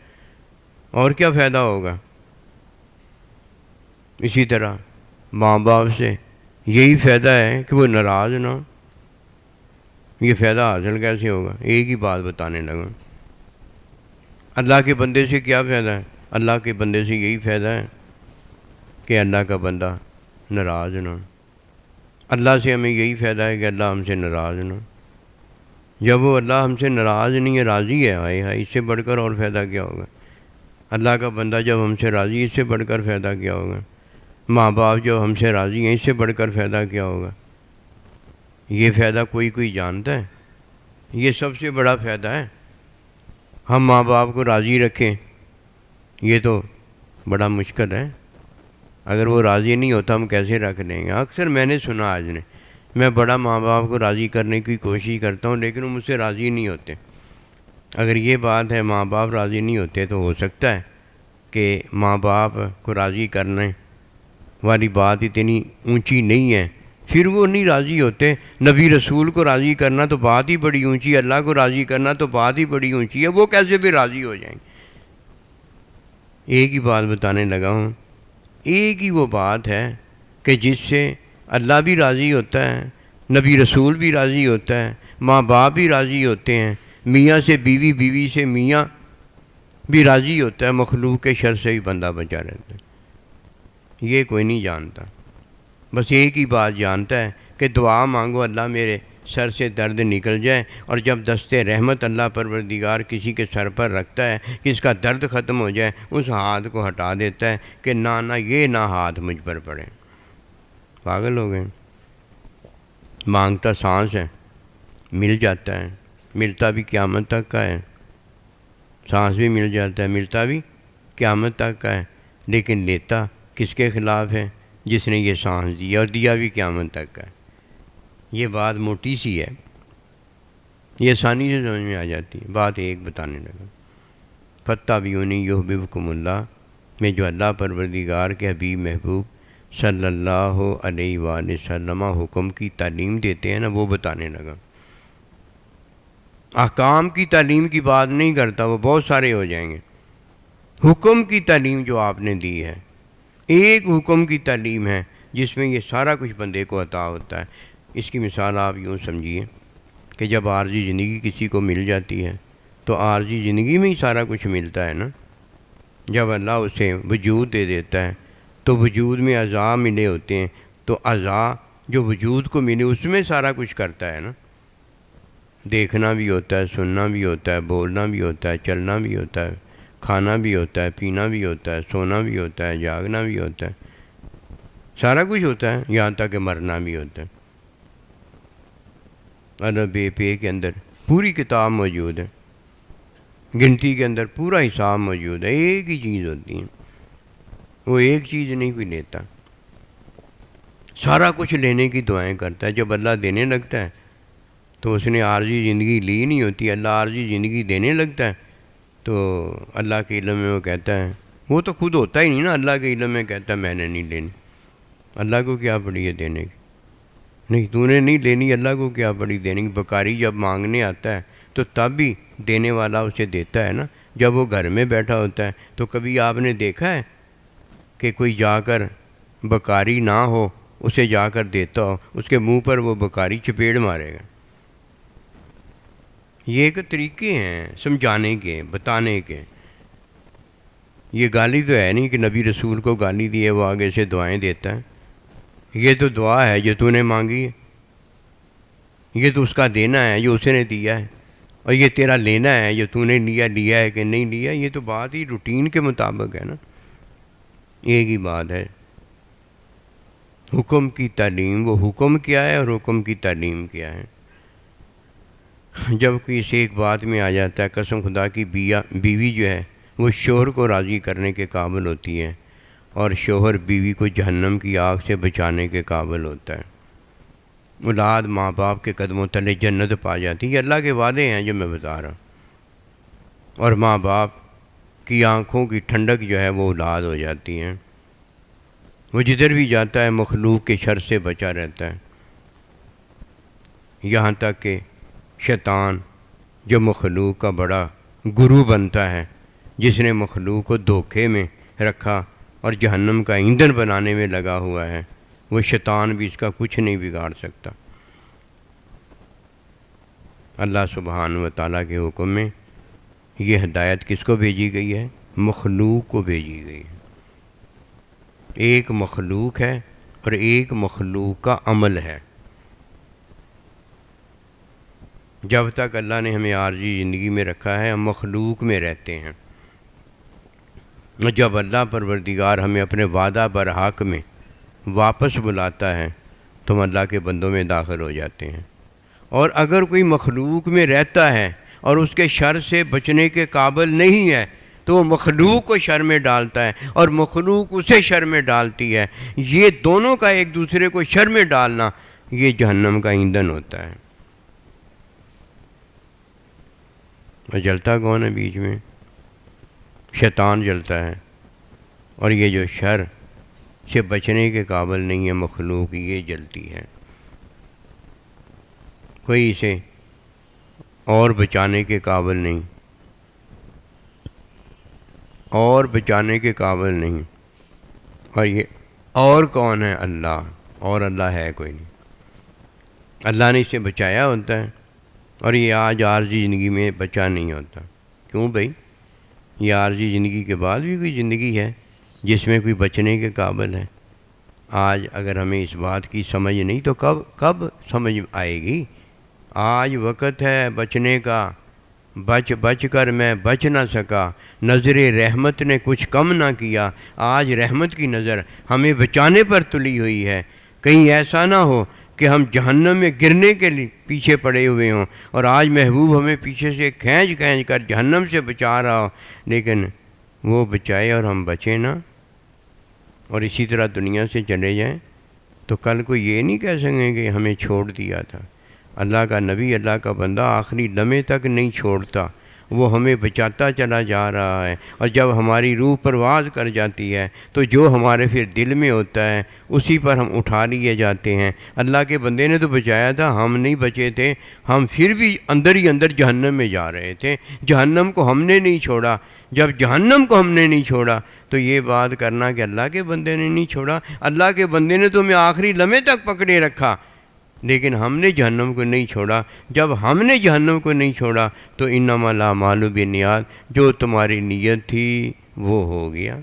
اور کیا فائدہ ہوگا؟ اسی طرح ماں باپ سے یہی فائدہ ہے کہ وہ ناراض نہ ہو۔ یہ فائدہ حاصل کیسے ہوگا؟ ایک ہی بات بتانے لگا۔ اللہ کے بندے سے کیا فائدہ ہے؟ اللہ کے بندے سے یہی فائدہ ہے کہ اللہ کا بندہ ناراض نہ ہو۔ اللہ سے ہمیں یہی فائدہ ہے کہ اللہ ہم سے ناراض نہ ہو۔ جب وہ اللہ ہم سے ناراض نہیں ہے، راضی ہے، ہائے ہائے، اس سے بڑھ کر اور فائدہ کیا ہوگا؟ اللہ کا بندہ جب ہم سے راضی ہے، اس سے بڑھ کر فائدہ کیا ہوگا؟ ماں باپ جب ہم سے راضی ہیں، اس سے بڑھ کر فائدہ کیا ہوگا؟ یہ فائدہ کوئی جانتا ہے؟ یہ سب سے بڑا فائدہ ہے۔ ہم ماں باپ کو راضی رکھیں، یہ تو بڑا مشکل ہے۔ اگر وہ راضی نہیں ہوتا ہم کیسے رکھ لیں گے؟ اکثر میں نے سنا آج نے، میں بڑا ماں باپ کو راضی کرنے کی کوشش کرتا ہوں لیکن وہ مجھ سے راضی نہیں ہوتے۔ اگر یہ بات ہے ماں باپ راضی نہیں ہوتے تو ہو سکتا ہے کہ ماں باپ کو راضی کرنے والی بات اتنی اونچی نہیں ہے پھر وہ نہیں راضی ہوتے۔ نبی رسول کو راضی کرنا تو بات ہی بڑی اونچی ہے، اللہ کو راضی کرنا تو بات ہی بڑی اونچی ہے، وہ کیسے بھی راضی ہو جائیں گے؟ ایک ہی بات بتانے لگا ہوں، ایک ہی وہ بات ہے کہ جس سے اللہ بھی راضی ہوتا ہے، نبی رسول بھی راضی ہوتا ہے، ماں باپ بھی راضی ہوتے ہیں، میاں سے بیوی، بیوی سے میاں بھی راضی ہوتا ہے، مخلوق کے شر سے بھی بندہ بچا رہتا ہے۔ یہ کوئی نہیں جانتا، بس ایک ہی بات جانتا ہے کہ دعا مانگو اللہ میرے سر سے درد نکل جائے، اور جب دست رحمت اللہ پروردگار کسی کے سر پر رکھتا ہے کہ اس کا درد ختم ہو جائے، اس ہاتھ کو ہٹا دیتا ہے کہ نہ یہ نہ ہاتھ مجھ پر پڑے۔ پاگل ہو گئے؟ مانگتا سانس ہے، مل جاتا ہے، ملتا بھی قیامت تک کا ہے، سانس بھی مل جاتا ہے، ملتا بھی قیامت تک کا ہے، لیکن لیتا کس کے خلاف ہے؟ جس نے یہ سانس دیا، اور دیا بھی قیامت تک کا ہے۔ یہ بات موٹی سی ہے، یہ آسانی سے سمجھ میں آ جاتی ہے۔ بات ایک بتانے لگا، فَاتَّبِعُونِی یُحْبِبْکُمُ اللہ میں جو اللہ پروردگار کے حبیب محبوب صلی اللہ علیہ وآلہ وسلم حکم کی تعلیم دیتے ہیں نا، وہ بتانے لگا۔ احکام کی تعلیم کی بات نہیں کرتا، وہ بہت سارے ہو جائیں گے۔ حکم کی تعلیم جو آپ نے دی ہے، ایک حکم کی تعلیم ہے جس میں یہ سارا کچھ بندے کو عطا ہوتا ہے۔ اس کی مثال آپ یوں سمجھیے کہ جب عارضی زندگی کسی کو مل جاتی ہے تو عارضی زندگی میں ہی سارا کچھ ملتا ہے نا۔ جب اللہ اسے وجود دے دیتا ہے تو وجود میں اعضاء ملے ہوتے ہیں، تو اعضاء جو وجود کو ملے اس میں سارا کچھ کرتا ہے نا۔ دیکھنا بھی ہوتا ہے، سننا بھی ہوتا ہے، بولنا بھی ہوتا ہے، چلنا بھی ہوتا ہے، کھانا بھی ہوتا ہے، پینا بھی ہوتا ہے، سونا بھی ہوتا ہے، جاگنا بھی ہوتا ہے، سارا کچھ ہوتا ہے، یہاں تک کہ مرنا بھی ہوتا ہے۔ عرب پے کے اندر پوری کتاب موجود ہے، گنتی کے اندر پورا حساب موجود ہے، ایک ہی چیز ہوتی ہے، وہ ایک چیز نہیں کوئی لیتا، سارا کچھ لینے کی دعائیں کرتا ہے۔ جب اللہ دینے لگتا ہے تو اس نے عارضی زندگی لی نہیں ہوتی، اللہ عارضی زندگی دینے لگتا ہے تو اللہ کے علم میں وہ کہتا ہے، وہ تو خود ہوتا ہی نہیں نا، اللہ کے علم میں کہتا ہے میں نے نہیں لینی، اللہ کو کیا پڑی ہے دینے کی؟ نہیں، تو نے نہیں لینی، اللہ کو کیا پڑی دینے کی؟ بکاری جب مانگنے آتا ہے تو تب بھی دینے والا اسے دیتا ہے نا۔ جب وہ گھر میں بیٹھا ہوتا ہے تو کبھی آپ نے دیکھا ہے کہ کوئی جا کر بکاری نہ ہو اسے جا کر دیتا ہو، اس کے منہ پر وہ بکاری چپیڑ مارے گا؟ یہ ایک طریقے ہیں سمجھانے کے، بتانے کے۔ یہ گالی تو ہے نہیں کہ نبی رسول کو گالی دی ہے وہ آگے سے دعائیں دیتا ہے۔ یہ تو دعا ہے جو تو نے مانگی ہے، یہ تو اس کا دینا ہے جو اس نے دیا ہے، اور یہ تیرا لینا ہے جو تو نے لیا ہے کہ نہیں لیا۔ یہ تو بات ہی روٹین کے مطابق ہے نا۔ ایک ہی بات ہے، حکم کی تعلیم، وہ حکم کیا ہے اور حکم کی تعلیم کیا ہے۔ جب کسی ایک بات میں آ جاتا ہے، قسم خدا کی بیوی جو ہے وہ شوہر کو راضی کرنے کے قابل ہوتی ہے، اور شوہر بیوی کو جہنم کی آگ سے بچانے کے قابل ہوتا ہے۔ اولاد ماں باپ کے قدموں تلے جنت پا جاتی ہے، یہ اللہ کے وعدے ہیں جو میں بتا رہا ہوں۔ اور ماں باپ کی آنکھوں کی ٹھنڈک جو ہے وہ اولاد ہو جاتی ہیں، وہ جدھر بھی جاتا ہے مخلوق کے شر سے بچا رہتا ہے، یہاں تک کہ شیطان جو مخلوق کا بڑا گرو بنتا ہے، جس نے مخلوق کو دھوکے میں رکھا اور جہنم کا ایندھن بنانے میں لگا ہوا ہے، وہ شیطان بھی اس کا کچھ نہیں بگاڑ سکتا۔ اللہ سبحانہ و تعالیٰ کے حکم میں یہ ہدایت کس کو بھیجی گئی ہے؟ مخلوق کو بھیجی گئی ہے۔ ایک مخلوق ہے اور ایک مخلوق کا عمل ہے۔ جب تک اللہ نے ہمیں عارضی زندگی میں رکھا ہے ہم مخلوق میں رہتے ہیں، جب اللہ پروردگار ہمیں اپنے وعدہ برحق میں واپس بلاتا ہے تو ہم اللہ کے بندوں میں داخل ہو جاتے ہیں۔ اور اگر کوئی مخلوق میں رہتا ہے اور اس کے شر سے بچنے کے قابل نہیں ہے تو وہ مخلوق کو شر میں ڈالتا ہے اور مخلوق اسے شر میں ڈالتی ہے۔ یہ دونوں کا ایک دوسرے کو شر میں ڈالنا یہ جہنم کا ایندھن ہوتا ہے۔ اور جلتا کون ہے بیچ میں؟ شیطان جلتا ہے، اور یہ جو شر سے بچنے کے قابل نہیں ہے مخلوق، یہ جلتی ہے۔ کوئی اسے اور بچانے کے قابل نہیں، اور بچانے کے قابل نہیں۔ اور یہ اور کون ہے؟ اللہ، اور اللہ ہے کوئی نہیں۔ اللہ نے اسے بچایا ہوتا ہے، اور یہ آج عارضی زندگی میں بچا نہیں ہوتا۔ کیوں بھائی؟ یہ عارضی زندگی کے بعد بھی کوئی زندگی ہے جس میں کوئی بچنے کے قابل ہے؟ آج اگر ہمیں اس بات کی سمجھ نہیں تو کب سمجھ آئے گی؟ آج وقت ہے بچنے کا، بچ کر میں بچ نہ سکا، نظر رحمت نے کچھ کم نہ کیا۔ آج رحمت کی نظر ہمیں بچانے پر تلی ہوئی ہے، کہیں ایسا نہ ہو کہ ہم جہنم میں گرنے کے لیے پیچھے پڑے ہوئے ہوں، اور آج محبوب ہمیں پیچھے سے کھینچ کر جہنم سے بچا رہا ہو، لیکن وہ بچائے اور ہم بچیں نہ، اور اسی طرح دنیا سے چلے جائیں، تو کل کو یہ نہیں کہہ سکیں کہ ہمیں چھوڑ دیا تھا۔ اللہ کا نبی، اللہ کا بندہ آخری لمحے تک نہیں چھوڑتا، وہ ہمیں بچاتا چلا جا رہا ہے، اور جب ہماری روح پرواز کر جاتی ہے تو جو ہمارے پھر دل میں ہوتا ہے اسی پر ہم اٹھا لیے جاتے ہیں۔ اللہ کے بندے نے تو بچایا تھا، ہم نہیں بچے تھے، ہم پھر بھی اندر ہی اندر جہنم میں جا رہے تھے۔ جہنم کو ہم نے نہیں چھوڑا۔ جب جہنم کو ہم نے نہیں چھوڑا تو یہ بات کرنا کہ اللہ کے بندے نے نہیں چھوڑا، اللہ کے بندے نے تو ہمیں آخری لمحے تک پکڑے رکھا، لیکن ہم نے جہنم کو نہیں چھوڑا۔ جب ہم نے جہنم کو نہیں چھوڑا تو انما الاعمال بالنیات، جو تمہاری نیت تھی وہ ہو گیا۔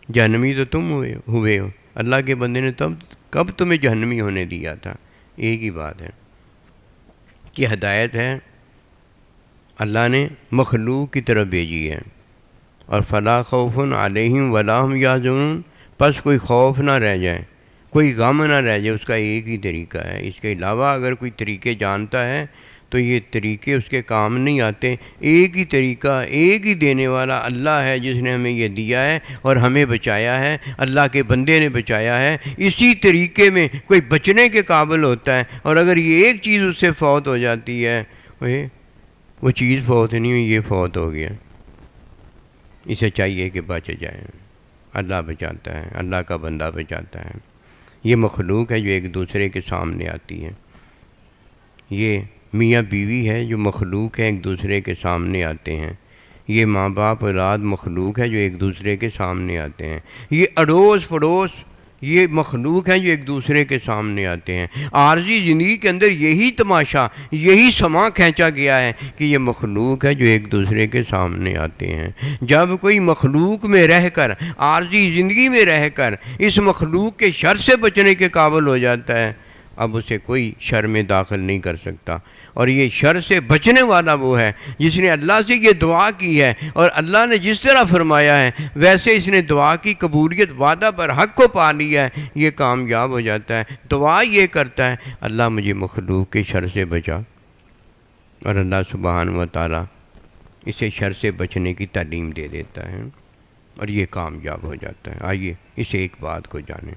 جہنمی تو تم ہوئے ہو، اللہ کے بندے نے کب تمہیں جہنمی ہونے دیا تھا؟ ایک ہی بات ہے کہ ہدایت ہے اللہ نے مخلوق کی طرف بھیجی ہے، اور فلا خوف علیہم ولا هم یحزنون، پس کوئی خوف نہ رہ جائے، کوئی غم نہ رہ جائے۔ اس کا ایک ہی طریقہ ہے، اس کے علاوہ اگر کوئی طریقے جانتا ہے تو یہ طریقے اس کے کام نہیں آتے۔ ایک ہی طریقہ، ایک ہی دینے والا اللہ ہے جس نے ہمیں یہ دیا ہے اور ہمیں بچایا ہے، اللہ کے بندے نے بچایا ہے۔ اسی طریقے میں کوئی بچنے کے قابل ہوتا ہے، اور اگر یہ ایک چیز اس سے فوت ہو جاتی ہے، وہ چیز فوت نہیں ہوئی، یہ فوت ہو گیا۔ اسے چاہیے کہ بچ جائے۔ اللہ بچاتا ہے، اللہ کا بندہ بچاتا ہے۔ یہ مخلوق ہے جو ایک دوسرے کے سامنے آتی ہے، یہ میاں بیوی ہے جو مخلوق ہے، ایک دوسرے کے سامنے آتے ہیں۔ یہ ماں باپ اولاد مخلوق ہے جو ایک دوسرے کے سامنے آتے ہیں۔ یہ اڑوس پڑوس یہ مخلوق ہیں جو ایک دوسرے کے سامنے آتے ہیں۔ عارضی زندگی کے اندر یہی تماشا، یہی سما کھینچا گیا ہے کہ یہ مخلوق ہے جو ایک دوسرے کے سامنے آتے ہیں۔ جب کوئی مخلوق میں رہ کر، عارضی زندگی میں رہ کر اس مخلوق کے شر سے بچنے کے قابل ہو جاتا ہے، اب اسے کوئی شر میں داخل نہیں کر سکتا۔ اور یہ شر سے بچنے والا وہ ہے جس نے اللہ سے یہ دعا کی ہے، اور اللہ نے جس طرح فرمایا ہے ویسے اس نے دعا کی قبولیت وعدہ پر حق کو پا لیا ہے، یہ کامیاب ہو جاتا ہے۔ دعا یہ کرتا ہے اللہ مجھے مخلوق کے شر سے بچا، اور اللہ سبحانہ و تعالیٰ اسے شر سے بچنے کی تعلیم دے دیتا ہے، اور یہ کامیاب ہو جاتا ہے۔ آئیے اس ایک بات کو جانیں۔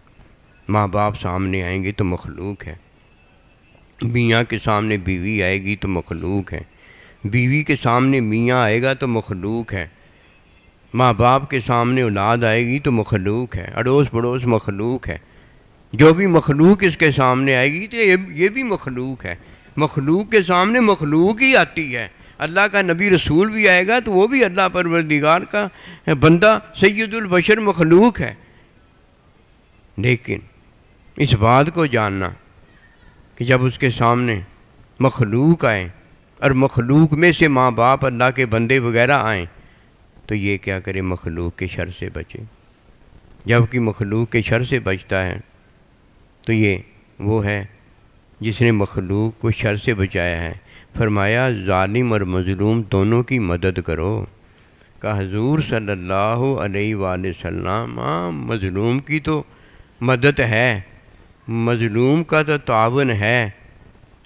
ماں باپ سامنے آئیں گے تو مخلوق ہے، میاں کے سامنے بیوی آئے گی تو مخلوق ہے، بیوی کے سامنے میاں آئے گا تو مخلوق ہے، ماں باپ کے سامنے اولاد آئے گی تو مخلوق ہے، اڑوس پڑوس مخلوق ہے۔ جو بھی مخلوق اس کے سامنے آئے گی تو یہ بھی مخلوق ہے۔ مخلوق کے سامنے مخلوق ہی آتی ہے۔ اللہ کا نبی رسول بھی آئے گا تو وہ بھی اللہ پروردگار کا بندہ سید البشر مخلوق ہے۔ لیکن اس بات کو جاننا کہ جب اس کے سامنے مخلوق آئیں اور مخلوق میں سے ماں باپ اللہ کے بندے وغیرہ آئیں تو یہ کیا کرے؟ مخلوق کے شر سے بچے۔ جب کہ مخلوق کے شر سے بچتا ہے تو یہ وہ ہے جس نے مخلوق کو شر سے بچایا ہے۔ فرمایا ظالم اور مظلوم دونوں کی مدد کرو۔ کہ حضور صلی اللہ علیہ وآلہ وسلم مظلوم کی تو مدد ہے، مظلوم کا تو تعاون ہے،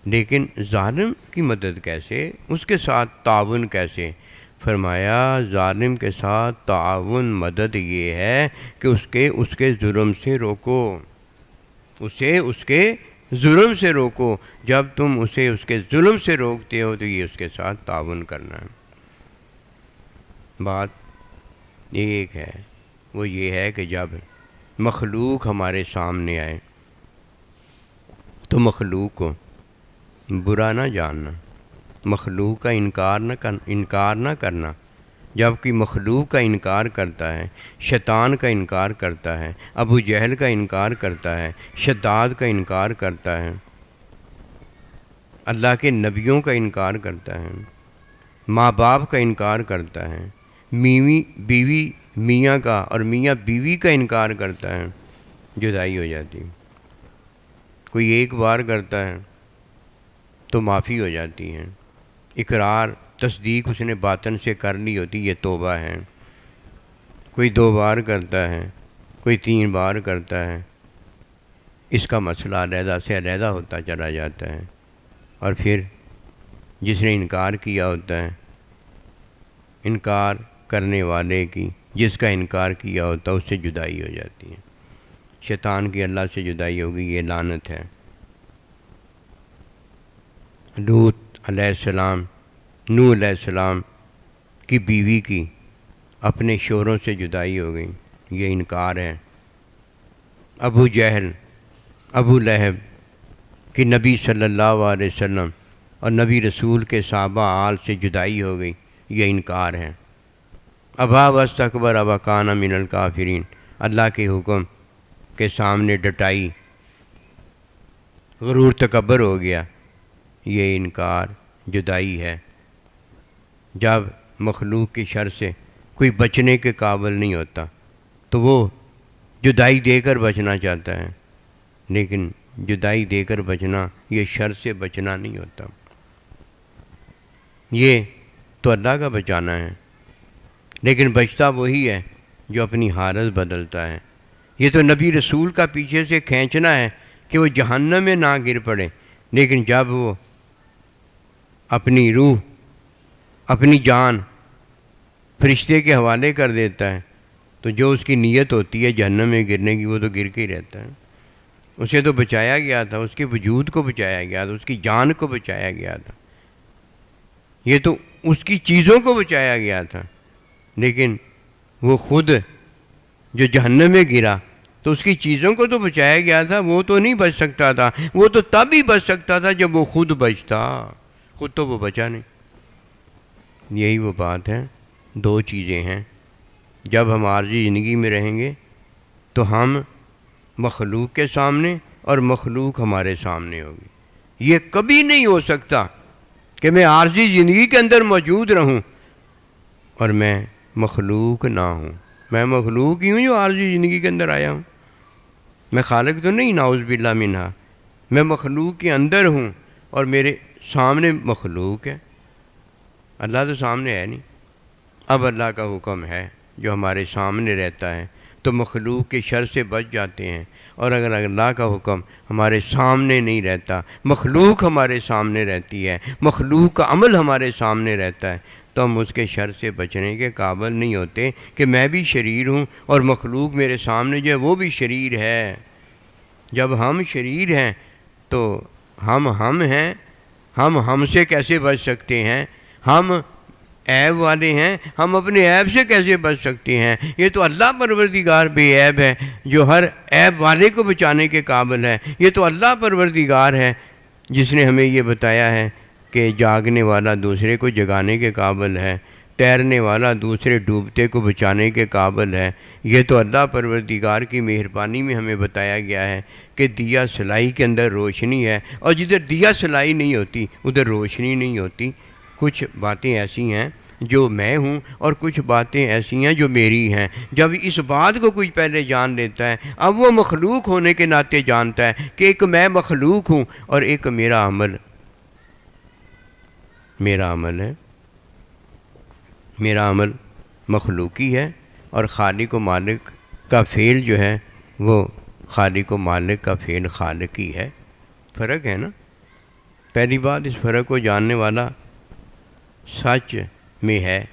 لیکن ظالم کی مدد کیسے؟ اس کے ساتھ تعاون کیسے؟ فرمایا ظالم کے ساتھ تعاون مدد یہ ہے کہ اس کے ظلم سے روکو، اسے اس کے ظلم سے روکو۔ جب تم اسے اس کے ظلم سے روکتے ہو تو یہ اس کے ساتھ تعاون کرنا ہے۔ بات ایک ہے، وہ یہ ہے کہ جب مخلوق ہمارے سامنے آئے تو مخلوق کو برا نہ جاننا، مخلوق کا انکار نہ کرنا، جبکہ مخلوق کا انکار کرتا ہے، شیطان کا انکار کرتا ہے، ابو جہل کا انکار کرتا ہے، شداد کا انکار کرتا ہے، اللہ کے نبیوں کا انکار کرتا ہے، ماں باپ کا انکار کرتا ہے، بیوی میاں کا اور میاں بیوی کا انکار کرتا ہے، جدائی ہو جاتی ہے۔ کوئی ایک بار کرتا ہے تو معافی ہو جاتی ہے، اقرار تصدیق اس نے باطن سے کر لی ہوتی، یہ توبہ ہے۔ کوئی 2 بار کرتا ہے، کوئی 3 بار کرتا ہے، اس کا مسئلہ علیحدہ سے علیحدہ ہوتا چلا جاتا ہے، اور پھر جس نے انکار کیا ہوتا ہے، انکار کرنے والے کی جس کا انکار کیا ہوتا ہے اس سے جدائی ہو جاتی ہے۔ شیطان کی اللہ سے جدائی ہوگی، یہ لعنت ہے۔ لوط علیہ السلام، نوح علیہ السلام کی بیوی کی اپنے شوہروں سے جدائی ہو گئی، یہ انکار ہے۔ ابو جہل، ابو لہب کی نبی صلی اللہ علیہ وسلم اور نبی رسول کے صحابہ آل سے جدائی ہو گئی، یہ انکار ہے۔ ابا واستکبر وکان من الکافرین، اللہ کے حکم کے سامنے ڈٹائی، غرور تکبر ہو گیا، یہ انکار، جدائی ہے۔ جب مخلوق کی شر سے کوئی بچنے کے قابل نہیں ہوتا تو وہ جدائی دے کر بچنا چاہتا ہے، لیکن جدائی دے کر بچنا یہ شر سے بچنا نہیں ہوتا، یہ تو اللہ کا بچانا ہے، لیکن بچتا وہی ہے جو اپنی حالت بدلتا ہے۔ یہ تو نبی رسول کا پیچھے سے کھینچنا ہے کہ وہ جہنم میں نہ گر پڑے، لیکن جب وہ اپنی روح، اپنی جان فرشتے کے حوالے کر دیتا ہے تو جو اس کی نیت ہوتی ہے جہنم میں گرنے کی، وہ تو گر کے ہی رہتا ہے۔ اسے تو بچایا گیا تھا، اس کے وجود کو بچایا گیا تھا، اس کی جان کو بچایا گیا تھا، یہ تو اس کی چیزوں کو بچایا گیا تھا، لیکن وہ خود جو جہنم میں گرا تو اس کی چیزوں کو تو بچایا گیا تھا، وہ تو نہیں بچ سکتا تھا، وہ تو تب ہی بچ سکتا تھا جب وہ خود بچتا، خود تو وہ بچا نہیں۔ یہی وہ بات ہے، 2 چیزیں ہیں، جب ہم عارضی زندگی میں رہیں گے تو ہم مخلوق کے سامنے اور مخلوق ہمارے سامنے ہوگی۔ یہ کبھی نہیں ہو سکتا کہ میں عارضی زندگی کے اندر موجود رہوں اور میں مخلوق نہ ہوں۔ میں مخلوق ہی ہوں جو عارضی زندگی کے اندر آیا ہوں، میں خالق تو نہیں، نعوذ باللہ منہا۔ میں مخلوق کے اندر ہوں اور میرے سامنے مخلوق ہے، اللہ تو سامنے ہے نہیں۔ اب اللہ کا حکم ہے جو ہمارے سامنے رہتا ہے تو مخلوق کے شر سے بچ جاتے ہیں، اور اگر اللہ کا حکم ہمارے سامنے نہیں رہتا، مخلوق ہمارے سامنے رہتی ہے، مخلوق کا عمل ہمارے سامنے رہتا ہے، تو ہم اس کے شر سے بچنے کے قابل نہیں ہوتے کہ میں بھی شریر ہوں اور مخلوق میرے سامنے جو ہے وہ بھی شریر ہے۔ جب ہم شریر ہیں تو ہم ہیں، ہم سے کیسے بچ سکتے ہیں؟ ہم عیب والے ہیں، ہم اپنے عیب سے کیسے بچ سکتے ہیں؟ یہ تو اللہ پروردگار بے عیب ہے جو ہر عیب والے کو بچانے کے قابل ہے۔ یہ تو اللہ پروردگار ہے جس نے ہمیں یہ بتایا ہے کہ جاگنے والا دوسرے کو جگانے کے قابل ہے، تیرنے والا دوسرے ڈوبتے کو بچانے کے قابل ہے۔ یہ تو اللہ پروردگار کی مہربانی میں ہمیں بتایا گیا ہے کہ دیا سلائی کے اندر روشنی ہے، اور جدھر دیا سلائی نہیں ہوتی ادھر روشنی نہیں ہوتی۔ کچھ باتیں ایسی ہیں جو میں ہوں اور کچھ باتیں ایسی ہیں جو میری ہیں۔ جب اس بات کو کوئی پہلے جان لیتا ہے، اب وہ مخلوق ہونے کے ناطے جانتا ہے کہ ایک میں مخلوق ہوں اور ایک میرا عمل ہے، میرا عمل مخلوقی ہے، اور خالق و مالک کا فعل جو ہے وہ خالق و مالک کا فعل خالقی ہے۔ فرق ہے نا؟ پہلی بات، اس فرق کو جاننے والا سچ میں ہے،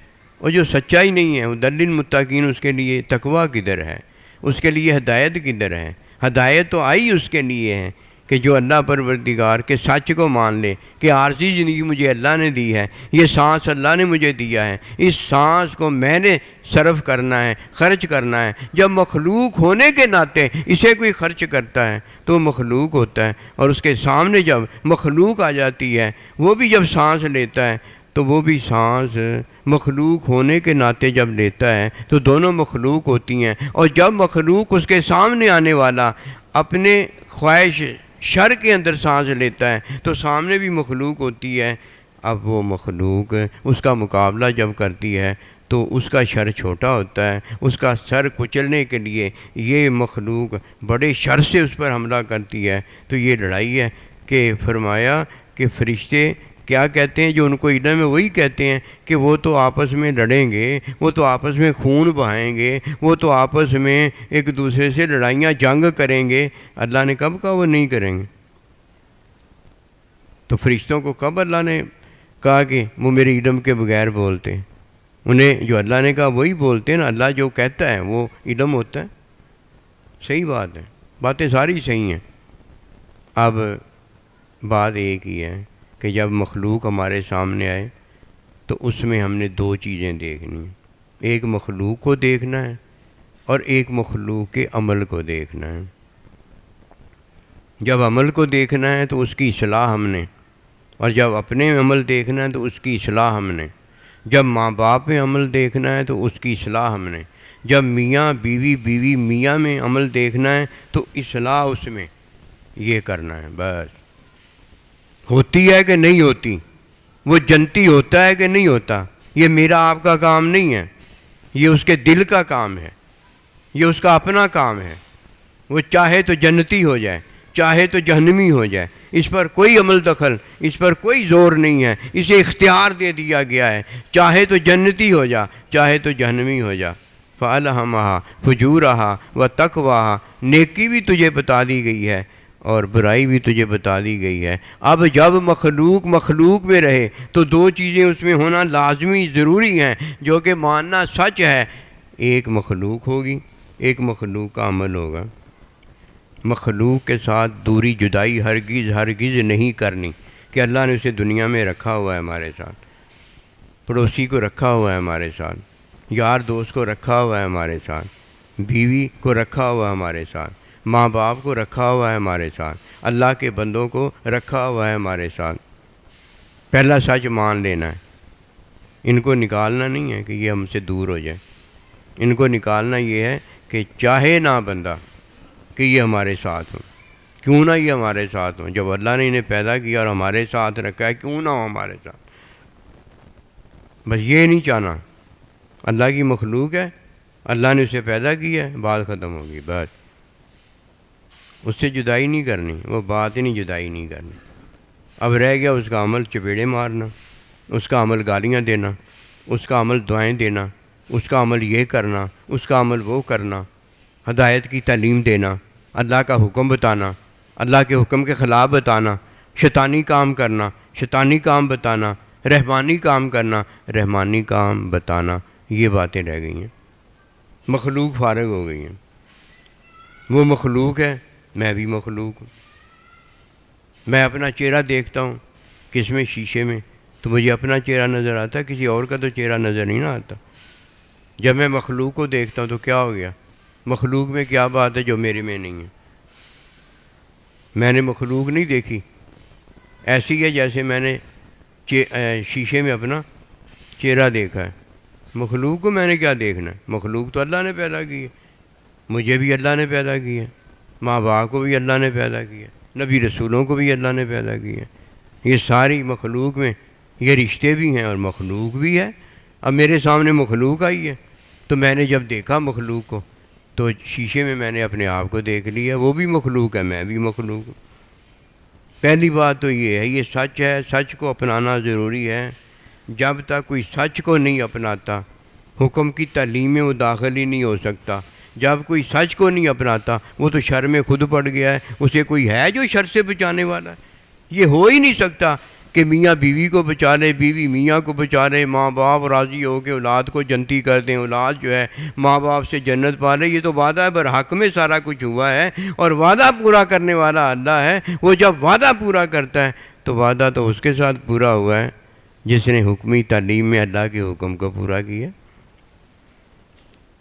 اور جو سچا ہی نہیں ہے، ھدی للمتقین، اس کے لیے تقویٰ کدھر ہے؟ اس کے لیے ہدایت کدھر ہے؟ ہدایت تو آئی اس کے لیے ہے کہ جو اللہ پروردگار کے سچ کو مان لے کہ عارضی زندگی مجھے اللہ نے دی ہے، یہ سانس اللہ نے مجھے دیا ہے، اس سانس کو میں نے صرف کرنا ہے، خرچ کرنا ہے۔ جب مخلوق ہونے کے ناطے اسے کوئی خرچ کرتا ہے تو مخلوق ہوتا ہے، اور اس کے سامنے جب مخلوق آ جاتی ہے، وہ بھی جب سانس لیتا ہے تو وہ بھی سانس مخلوق ہونے کے ناطے جب لیتا ہے تو دونوں مخلوق ہوتی ہیں۔ اور جب مخلوق اس کے سامنے آنے والا اپنے خواہش شر کے اندر سانس لیتا ہے تو سامنے بھی مخلوق ہوتی ہے۔ اب وہ مخلوق اس کا مقابلہ جب کرتی ہے تو اس کا شر چھوٹا ہوتا ہے، اس کا سر کچلنے کے لیے یہ مخلوق بڑے شر سے اس پر حملہ کرتی ہے۔ تو یہ لڑائی ہے کہ فرمایا کہ فرشتے کیا کہتے ہیں، جو ان کو علم ہے وہی کہتے ہیں کہ وہ تو آپس میں لڑیں گے، وہ تو آپس میں خون بہائیں گے، وہ تو آپس میں ایک دوسرے سے لڑائیاں جنگ کریں گے۔ اللہ نے کب کہا وہ نہیں کریں گے؟ تو فرشتوں کو کب اللہ نے کہا کہ وہ میرے علم کے بغیر بولتے ہیں؟ انہیں جو اللہ نے کہا وہی بولتے ہیں نا، اللہ جو کہتا ہے وہ علم ہوتا ہے۔ صحیح بات ہے، باتیں ساری صحیح ہیں۔ اب بات ایک ہی ہے کہ جب مخلوق ہمارے سامنے آئے تو اس میں ہم نے دو چیزیں دیکھنی ہیں، ایک مخلوق کو دیکھنا ہے اور ایک مخلوق کے عمل کو دیکھنا ہے۔ جب عمل کو دیکھنا ہے تو اس کی اصلاح ہم نے، اور جب اپنے عمل دیکھنا ہے تو اس کی اصلاح ہم نے۔ جب ماں باپ میں عمل دیکھنا ہے تو اس کی اصلاح ہم نے۔ جب میاں بیوی بیوی میاں میں عمل دیکھنا ہے تو اصلاح اس میں یہ کرنا ہے۔ بس ہوتی ہے کہ نہیں ہوتی، وہ جنتی ہوتا ہے کہ نہیں ہوتا، یہ میرا آپ کا کام نہیں ہے، یہ اس کے دل کا کام ہے، یہ اس کا اپنا کام ہے۔ وہ چاہے تو جنتی ہو جائے، چاہے تو جہنمی ہو جائے، اس پر کوئی عمل دخل، اس پر کوئی زور نہیں ہے، اسے اختیار دے دیا گیا ہے۔ چاہے تو جنتی ہو جا، چاہے تو جہنمی ہو جا۔ فَأَلْهَمَهَا فُجُورَهَا وَتَقْوَاهَا، نیکی بھی تجھے بتا دی گئی ہے اور برائی بھی تجھے بتا دی گئی ہے۔ اب جب مخلوق میں رہے تو دو چیزیں اس میں ہونا لازمی ضروری ہیں جو کہ ماننا سچ ہے۔ ایک مخلوق ہوگی، ایک مخلوق کا عمل ہوگا۔ مخلوق کے ساتھ دوری جدائی ہرگز نہیں کرنی کہ اللہ نے اسے دنیا میں رکھا ہوا ہے ہمارے ساتھ، پڑوسی کو رکھا ہوا ہے ہمارے ساتھ، یار دوست کو رکھا ہوا ہے ہمارے ساتھ، بیوی کو رکھا ہوا ہے ہمارے ساتھ، ماں باپ کو رکھا ہوا ہے ہمارے ساتھ، اللہ کے بندوں کو رکھا ہوا ہے ہمارے ساتھ۔ پہلا سچ مان لینا ہے، ان کو نکالنا نہیں ہے کہ یہ ہم سے دور ہو جائے، ان کو نکالنا یہ ہے کہ چاہے نہ بندہ کہ یہ ہمارے ساتھ ہوں، کیوں نہ یہ ہمارے ساتھ ہوں۔ جب اللہ نے انہیں پیدا کیا اور ہمارے ساتھ رکھا ہے، کیوں نہ ہو ہمارے ساتھ۔ بس یہ نہیں چاہنا، اللہ کی مخلوق ہے، اللہ نے اسے پیدا کیا ہے، بات ختم ہوگی، بس اس سے جدائی نہیں کرنی، وہ بات ہی نہیں، جدائی نہیں کرنی۔ اب رہ گیا اس کا عمل چپیڑے مارنا، اس کا عمل گالیاں دینا، اس کا عمل دعائیں دینا، اس کا عمل یہ کرنا، اس کا عمل وہ کرنا، ہدایت کی تعلیم دینا، اللہ کا حکم بتانا، اللہ کے حکم کے خلاف بتانا، شیطانی کام کرنا، شیطانی کام بتانا، رحمانی کام کرنا، رحمانی کام بتانا، یہ باتیں رہ گئی ہیں۔ مخلوق فارغ ہو گئی ہیں۔ وہ مخلوق ہے، میں بھی مخلوق ہوں۔ میں اپنا چہرہ دیکھتا ہوں کس میں، شیشے میں، تو مجھے اپنا چہرہ نظر آتا ہے، کسی اور کا تو چہرہ نظر نہیں نہ آتا۔ جب میں مخلوق کو دیکھتا ہوں تو کیا ہو گیا؟ مخلوق میں کیا بات ہے جو میرے میں نہیں ہے؟ میں نے مخلوق نہیں دیکھی، ایسی ہے جیسے میں نے شیشے میں اپنا چہرہ دیکھا ہے۔ مخلوق کو میں نے کیا دیکھنا ہے؟ مخلوق تو اللہ نے پیدا کی ہے، مجھے بھی اللہ نے پیدا کی ہے، ماں باپ کو بھی اللہ نے پیدا کیا، نبی رسولوں کو بھی اللہ نے پیدا کیا۔ یہ ساری مخلوق میں یہ رشتے بھی ہیں اور مخلوق بھی ہے۔ اب میرے سامنے مخلوق آئی ہے تو میں نے جب دیکھا مخلوق کو تو شیشے میں نے اپنے آپ کو دیکھ لیا، وہ بھی مخلوق ہے، میں بھی مخلوق ہوں۔ پہلی بات تو یہ ہے، یہ سچ ہے، سچ کو اپنانا ضروری ہے۔ جب تک کوئی سچ کو نہیں اپناتا حکم کی تعلیم میں وہ داخل ہی نہیں ہو سکتا۔ جب کوئی سچ کو نہیں اپناتا وہ تو شر میں خود پڑ گیا ہے، اسے کوئی ہے جو شر سے بچانے والا ہے؟ یہ ہو ہی نہیں سکتا کہ میاں بیوی کو بچا لے، بیوی میاں کو بچا لے، ماں باپ راضی ہو کے اولاد کو جنتی کر دیں، اولاد جو ہے ماں باپ سے جنت پا لے، یہ تو وعدہ برحق میں سارا کچھ ہوا ہے، اور وعدہ پورا کرنے والا اللہ ہے۔ وہ جب وعدہ پورا کرتا ہے تو وعدہ تو اس کے ساتھ پورا ہوا ہے جس نے حکمی تعلیم میں اللہ کے حکم کو پورا کیا۔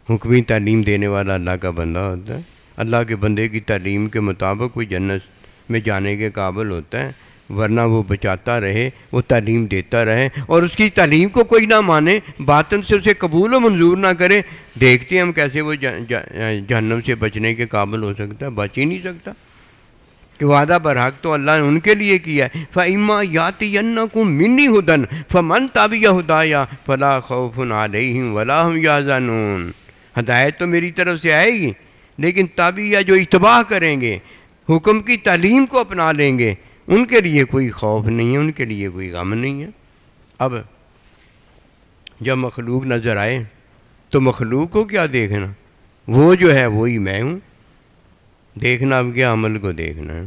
حکمی تعلیم دینے والا اللہ کا بندہ ہوتا ہے، اللہ کے بندے کی تعلیم کے مطابق کوئی جنت میں جانے کے قابل ہوتا ہے، ورنہ وہ بچاتا رہے، وہ تعلیم دیتا رہے، اور اس کی تعلیم کو کوئی نہ مانے، باطن سے اسے قبول و منظور نہ کرے، دیکھتے ہیں ہم کیسے وہ جہنم سے بچنے کے قابل ہو سکتا ہے، بچ ہی نہیں سکتا، کہ وعدہ برحق تو اللہ نے ان کے لیے کیا ہے۔ فَإِمَّا يَأْتِيَنَّكُم مِّنِّي هُدًى فَمَن تَبِعَ هُدَايَ فَلَا خَوْفٌ عَلَيْهِمْ وَلَا هُمْ يَحْزَنُونَ۔ ہدایت تو میری طرف سے آئے گی، لیکن تابعیہ جو اتباع کریں گے، حکم کی تعلیم کو اپنا لیں گے، ان کے لیے کوئی خوف نہیں ہے، ان کے لیے کوئی غم نہیں ہے۔ اب جب مخلوق نظر آئے تو مخلوق کو کیا دیکھنا، وہ جو ہے وہی میں ہوں، دیکھنا اب کیا عمل کو دیکھنا ہے۔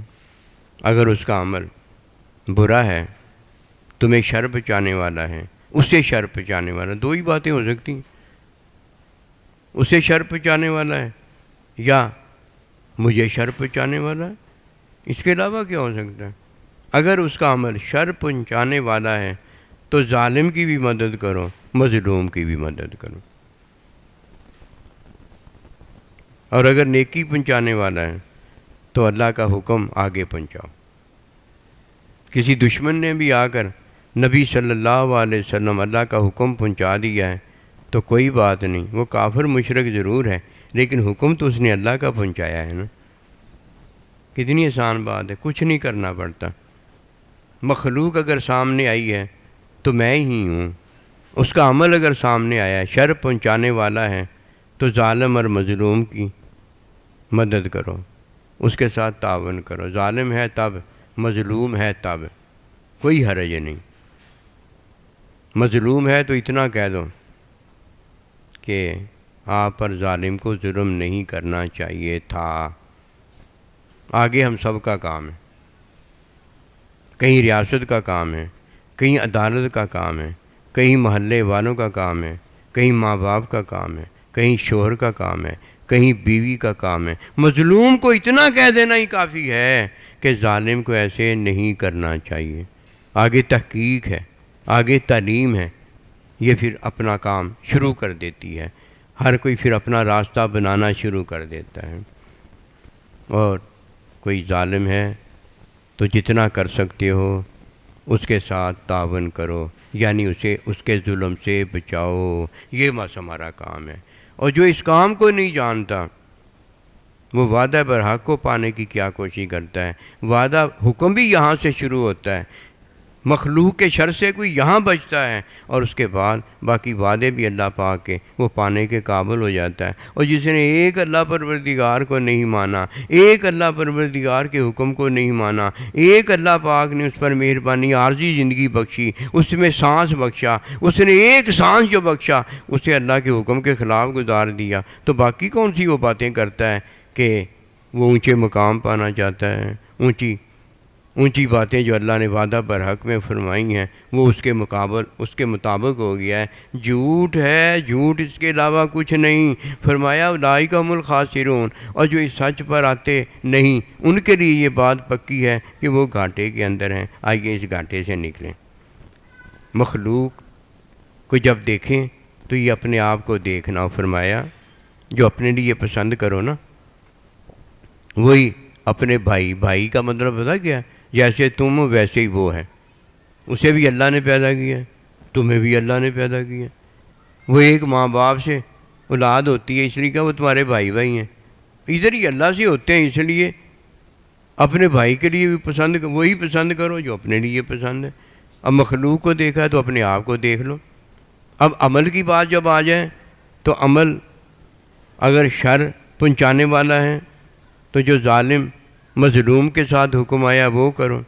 اگر اس کا عمل برا ہے، تمہیں شر پہنچانے والا ہے، اسے شر پہنچانے والا، دو ہی باتیں ہو سکتی ہیں، اسے شر پہنچانے والا ہے یا مجھے شر پہنچانے والا ہے، اس کے علاوہ کیا ہو سکتا ہے۔ اگر اس کا عمل شر پہنچانے والا ہے تو ظالم کی بھی مدد کرو، مظلوم کی بھی مدد کرو، اور اگر نیکی پہنچانے والا ہے تو اللہ کا حکم آگے پہنچاؤ۔ کسی دشمن نے بھی آ کر نبی صلی اللہ علیہ وسلم اللہ کا حکم پہنچا دیا ہے تو کوئی بات نہیں، وہ کافر مشرک ضرور ہے لیکن حکم تو اس نے اللہ کا پہنچایا ہے نا۔ کتنی آسان بات ہے، کچھ نہیں کرنا پڑتا۔ مخلوق اگر سامنے آئی ہے تو میں ہی ہوں، اس کا عمل اگر سامنے آیا ہے، شر پہنچانے والا ہے، تو ظالم اور مظلوم کی مدد کرو، اس کے ساتھ تعاون کرو، ظالم ہے تب، مظلوم ہے تب، کوئی حرج نہیں۔ مظلوم ہے تو اتنا کہہ دو کہ آپ پر ظالم کو ظلم نہیں کرنا چاہیے تھا، آگے ہم سب کا کام ہے، کہیں ریاست کا کام ہے، کہیں عدالت کا کام ہے، کہیں محلے والوں کا کام ہے، کہیں ماں باپ کا کام ہے، کہیں شوہر کا کام ہے، کہیں بیوی کا کام ہے۔ مظلوم کو اتنا کہہ دینا ہی کافی ہے کہ ظالم کو ایسے نہیں کرنا چاہیے، آگے تحقیق ہے، آگے تعلیم ہے، یہ پھر اپنا کام شروع کر دیتی ہے، ہر کوئی پھر اپنا راستہ بنانا شروع کر دیتا ہے۔ اور کوئی ظالم ہے تو جتنا کر سکتے ہو اس کے ساتھ تعاون کرو، یعنی اسے اس کے ظلم سے بچاؤ، یہ بس ہمارا کام ہے۔ اور جو اس کام کو نہیں جانتا وہ وعدہ برحق کو پانے کی کیا کوشش کرتا ہے۔ وعدہ حکم بھی یہاں سے شروع ہوتا ہے، مخلوق کے شر سے کوئی یہاں بچتا ہے، اور اس کے بعد باقی وعدے بھی اللہ پاک کے وہ پانے کے قابل ہو جاتا ہے۔ اور جس نے ایک اللہ پروردگار کو نہیں مانا، ایک اللہ پروردگار کے حکم کو نہیں مانا، ایک اللہ پاک نے اس پر مہربانی عارضی زندگی بخشی، اس میں سانس بخشا، اس نے ایک سانس جو بخشا اسے اللہ کے حکم کے خلاف گزار دیا، تو باقی کون سی وہ باتیں کرتا ہے کہ وہ اونچے مقام پانا چاہتا ہے، اونچی باتیں جو اللہ نے وعدہ برحق میں فرمائی ہیں وہ اس کے مطابق ہو گیا ہے۔ جھوٹ ہے، جھوٹ، اس کے علاوہ کچھ نہیں۔ فرمایا اولئک هم الخاسرون، اور جو اس سچ پر آتے نہیں ان کے لیے یہ بات پکی ہے کہ وہ گھاٹے کے اندر ہیں۔ آئیے اس گھاٹے سے نکلیں۔ مخلوق کو جب دیکھیں تو یہ اپنے آپ کو دیکھنا، فرمایا جو اپنے لیے پسند کرو نا وہی اپنے بھائی کا مطلب پتہ کیا ہے؟ جیسے تم ہو ویسے ہی وہ ہے، اسے بھی اللہ نے پیدا کیا ہے، تمہیں بھی اللہ نے پیدا کیا ہے۔ وہ ایک ماں باپ سے اولاد ہوتی ہے، اس لیے کہ وہ تمہارے بھائی ہیں، ادھر ہی اللہ سے ہوتے ہیں، اس لیے اپنے بھائی کے لیے بھی وہی پسند کرو جو اپنے لیے پسند ہے۔ اب مخلوق کو دیکھا ہے تو اپنے آپ کو دیکھ لو۔ اب عمل کی بات جب آ جائے تو عمل اگر شر پہنچانے والا ہے تو جو ظالم مظلوم کے ساتھ حکم آیا وہ کرو،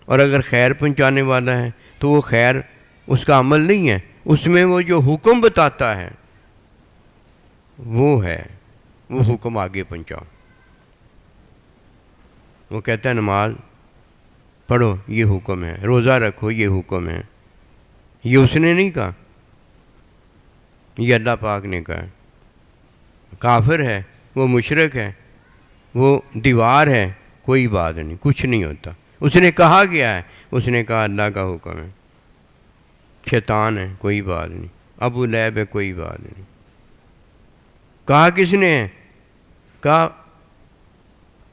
اور اگر خیر پہنچانے والا ہے تو وہ خیر اس کا عمل نہیں ہے، اس میں وہ جو حکم بتاتا ہے وہ ہے، وہ حکم آگے پہنچاؤ۔ وہ کہتا ہے نماز پڑھو یہ حکم ہے، روزہ رکھو یہ حکم ہے، یہ اس نے نہیں کہا، یہ اللہ پاک نے کہا ہے۔ کافر ہے، وہ مشرک ہے، وہ دیوار ہے، کوئی بات نہیں، کچھ نہیں ہوتا۔ اس نے کہا کیا ہے؟ اس نے کہا اللہ کا حکم ہے۔ شیطان ہے، کوئی بات نہیں، ابو لہب ہے، کوئی بات نہیں۔ کہا کس نے ہے؟ کہا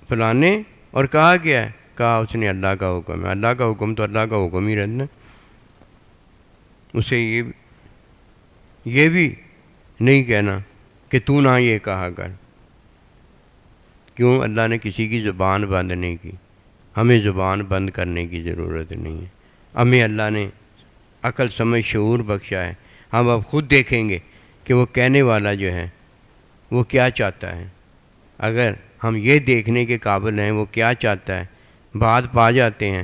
فلانے، اور کہا کیا ہے؟ کہا اس نے اللہ کا حکم ہے۔ اللہ کا حکم تو اللہ کا حکم ہی رہنا۔ اسے یہ بھی نہیں کہنا کہ تو نہ یہ کہا کر۔ کیوں؟ اللہ نے کسی کی زبان بند نہیں کی، ہمیں زبان بند کرنے کی ضرورت نہیں ہے۔ ہمیں اللہ نے عقل سمجھ شعور بخشا ہے۔ ہم اب خود دیکھیں گے کہ وہ کہنے والا جو ہے وہ کیا چاہتا ہے۔ اگر ہم یہ دیکھنے کے قابل ہیں وہ کیا چاہتا ہے، بات پا جاتے ہیں،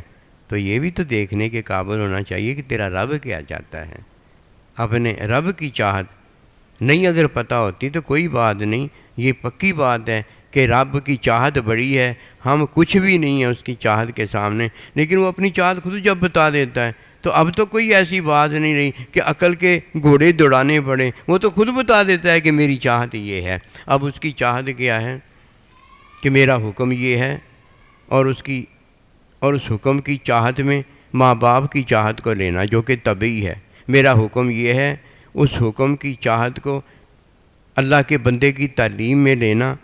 تو یہ بھی تو دیکھنے کے قابل ہونا چاہیے کہ تیرا رب کیا چاہتا ہے۔ اپنے رب کی چاہت نہیں اگر پتہ ہوتی تو کوئی بات نہیں، یہ پکی بات ہے کہ رب کی چاہت بڑی ہے، ہم کچھ بھی نہیں ہیں اس کی چاہت کے سامنے، لیکن وہ اپنی چاہت خود جب بتا دیتا ہے تو اب تو کوئی ایسی بات نہیں رہی کہ عقل کے گھوڑے دوڑانے پڑے، وہ تو خود بتا دیتا ہے کہ میری چاہت یہ ہے۔ اب اس کی چاہت کیا ہے کہ میرا حکم یہ ہے، اور اس حکم کی چاہت میں ماں باپ کی چاہت کو لینا جو کہ طبعی ہے۔ میرا حکم یہ ہے، اس حکم کی چاہت کو اللہ کے بندے کی تعلیم میں لینا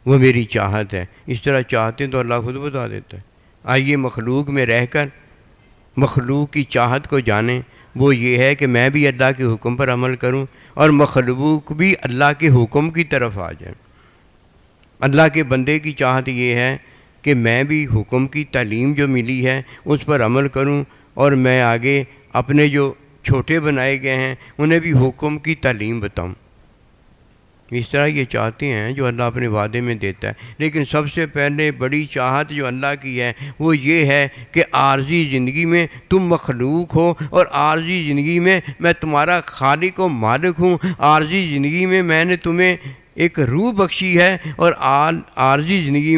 وہ میری چاہت ہے۔ اس طرح چاہتے تو اللہ خود بتا دیتا ہے۔ آئیے مخلوق میں رہ کر مخلوق کی چاہت کو جانیں، وہ یہ ہے کہ میں بھی اللہ کے حکم پر عمل کروں اور مخلوق بھی اللہ کے حکم کی طرف آ جائے۔ اللہ کے بندے کی چاہت یہ ہے کہ میں بھی حکم کی تعلیم جو ملی ہے اس پر عمل کروں، اور میں آگے اپنے جو چھوٹے بنائے گئے ہیں انہیں بھی حکم کی تعلیم بتاؤں۔ اس طرح یہ چاہتے ہیں جو اللہ اپنے وعدے میں دیتا ہے۔ لیکن سب سے پہلے بڑی چاہت جو اللہ کی ہے وہ یہ ہے کہ عارضی زندگی میں تم مخلوق ہو، اور عارضی زندگی میں تمہارا خالق و مالک ہوں۔ عارضی زندگی میں نے تمہیں ایک روح بخشی ہے، اور عارضی زندگی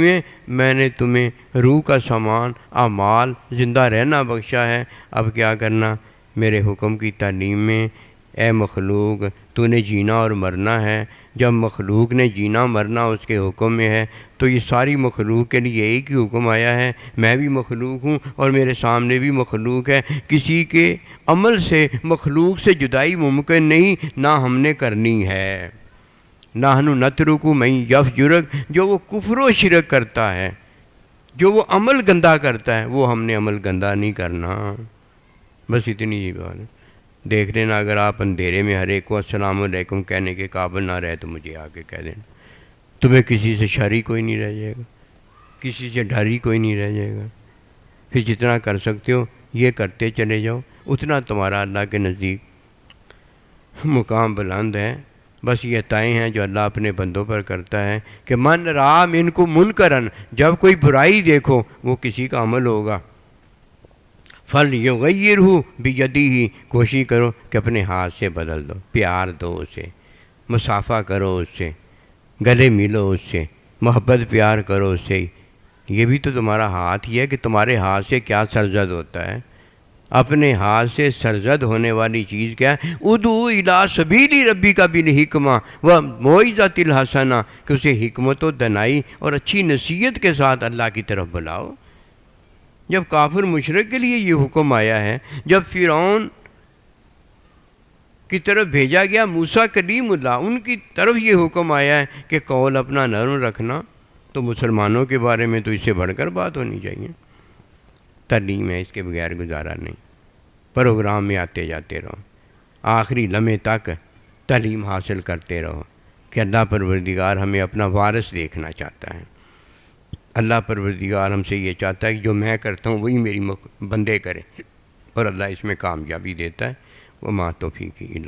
میں نے تمہیں روح کا سامان اعمال زندہ رہنا بخشا ہے۔ اب کیا کرنا؟ میرے حکم کی تعلیم میں اے مخلوق تو نے جینا اور مرنا ہے۔ جب مخلوق نے جینا مرنا اس کے حکم میں ہے تو یہ ساری مخلوق کے لیے ایک ہی حکم آیا ہے۔ میں بھی مخلوق ہوں اور میرے سامنے بھی مخلوق ہے۔ کسی کے عمل سے مخلوق سے جدائی ممکن نہیں، نہ ہم نے کرنی ہے۔ نحن نترک من یفجرک، جو وہ کفر و شرک کرتا ہے، جو وہ عمل گندا کرتا ہے، وہ ہم نے عمل گندا نہیں کرنا۔ بس اتنی ہی بات ہے۔ دیکھ لینا اگر آپ اندھیرے میں ہر ایک کو السلام علیکم کہنے کے قابل نہ رہے تو مجھے آ کے کہہ دینا، تمہیں کسی سے شر ہی کوئی نہیں رہ جائے گا، کسی سے ڈر ہی کوئی نہیں رہ جائے گا۔ پھر جتنا کر سکتے ہو یہ کرتے چلے جاؤ، اتنا تمہارا اللہ کے نزدیک مقام بلند ہے۔ بس یہ عطائیں ہیں جو اللہ اپنے بندوں پر کرتا ہے کہ من رأى منکم منکرا، جب کوئی برائی دیکھو، وہ کسی کا عمل ہوگا، فَلْيُغَيِّرْهُ بِيَدِهِ، کوشش کرو کہ اپنے ہاتھ سے بدل دو، پیار دو اسے، مصافحہ کرو اس سے، گلے ملو اس سے، محبت پیار کرو اس سے۔ یہ بھی تو تمہارا ہاتھ ہی ہے کہ تمہارے ہاتھ سے کیا سرزد ہوتا ہے۔ اپنے ہاتھ سے سرزد ہونے والی چیز کیا ہے؟ ادعو الی سبیل ربک بالحکمہ والموعظۃ الحسنہ، کہ اسے حکمت و دنائی اور اچھی نصیحت کے ساتھ اللہ کی طرف بلاؤ۔ جب کافر مشرک کے لیے یہ حکم آیا ہے، جب فرعون کی طرف بھیجا گیا موسیٰ کلیم اللہ، ان کی طرف یہ حکم آیا ہے کہ قول اپنا نرم رکھنا، تو مسلمانوں کے بارے میں تو اس سے بڑھ کر بات ہونی چاہیے۔ تعلیم ہے، اس کے بغیر گزارا نہیں۔ پروگرام میں آتے جاتے رہو، آخری لمحے تک تعلیم حاصل کرتے رہو کہ اللہ پروردگار ہمیں اپنا وارث دیکھنا چاہتا ہے۔ اللہ پروردگار ہم سے یہ چاہتا ہے کہ جو میں کرتا ہوں وہی میری بندے کرے، اور اللہ اس میں کامیابی دیتا ہے۔ وما توفیقی الا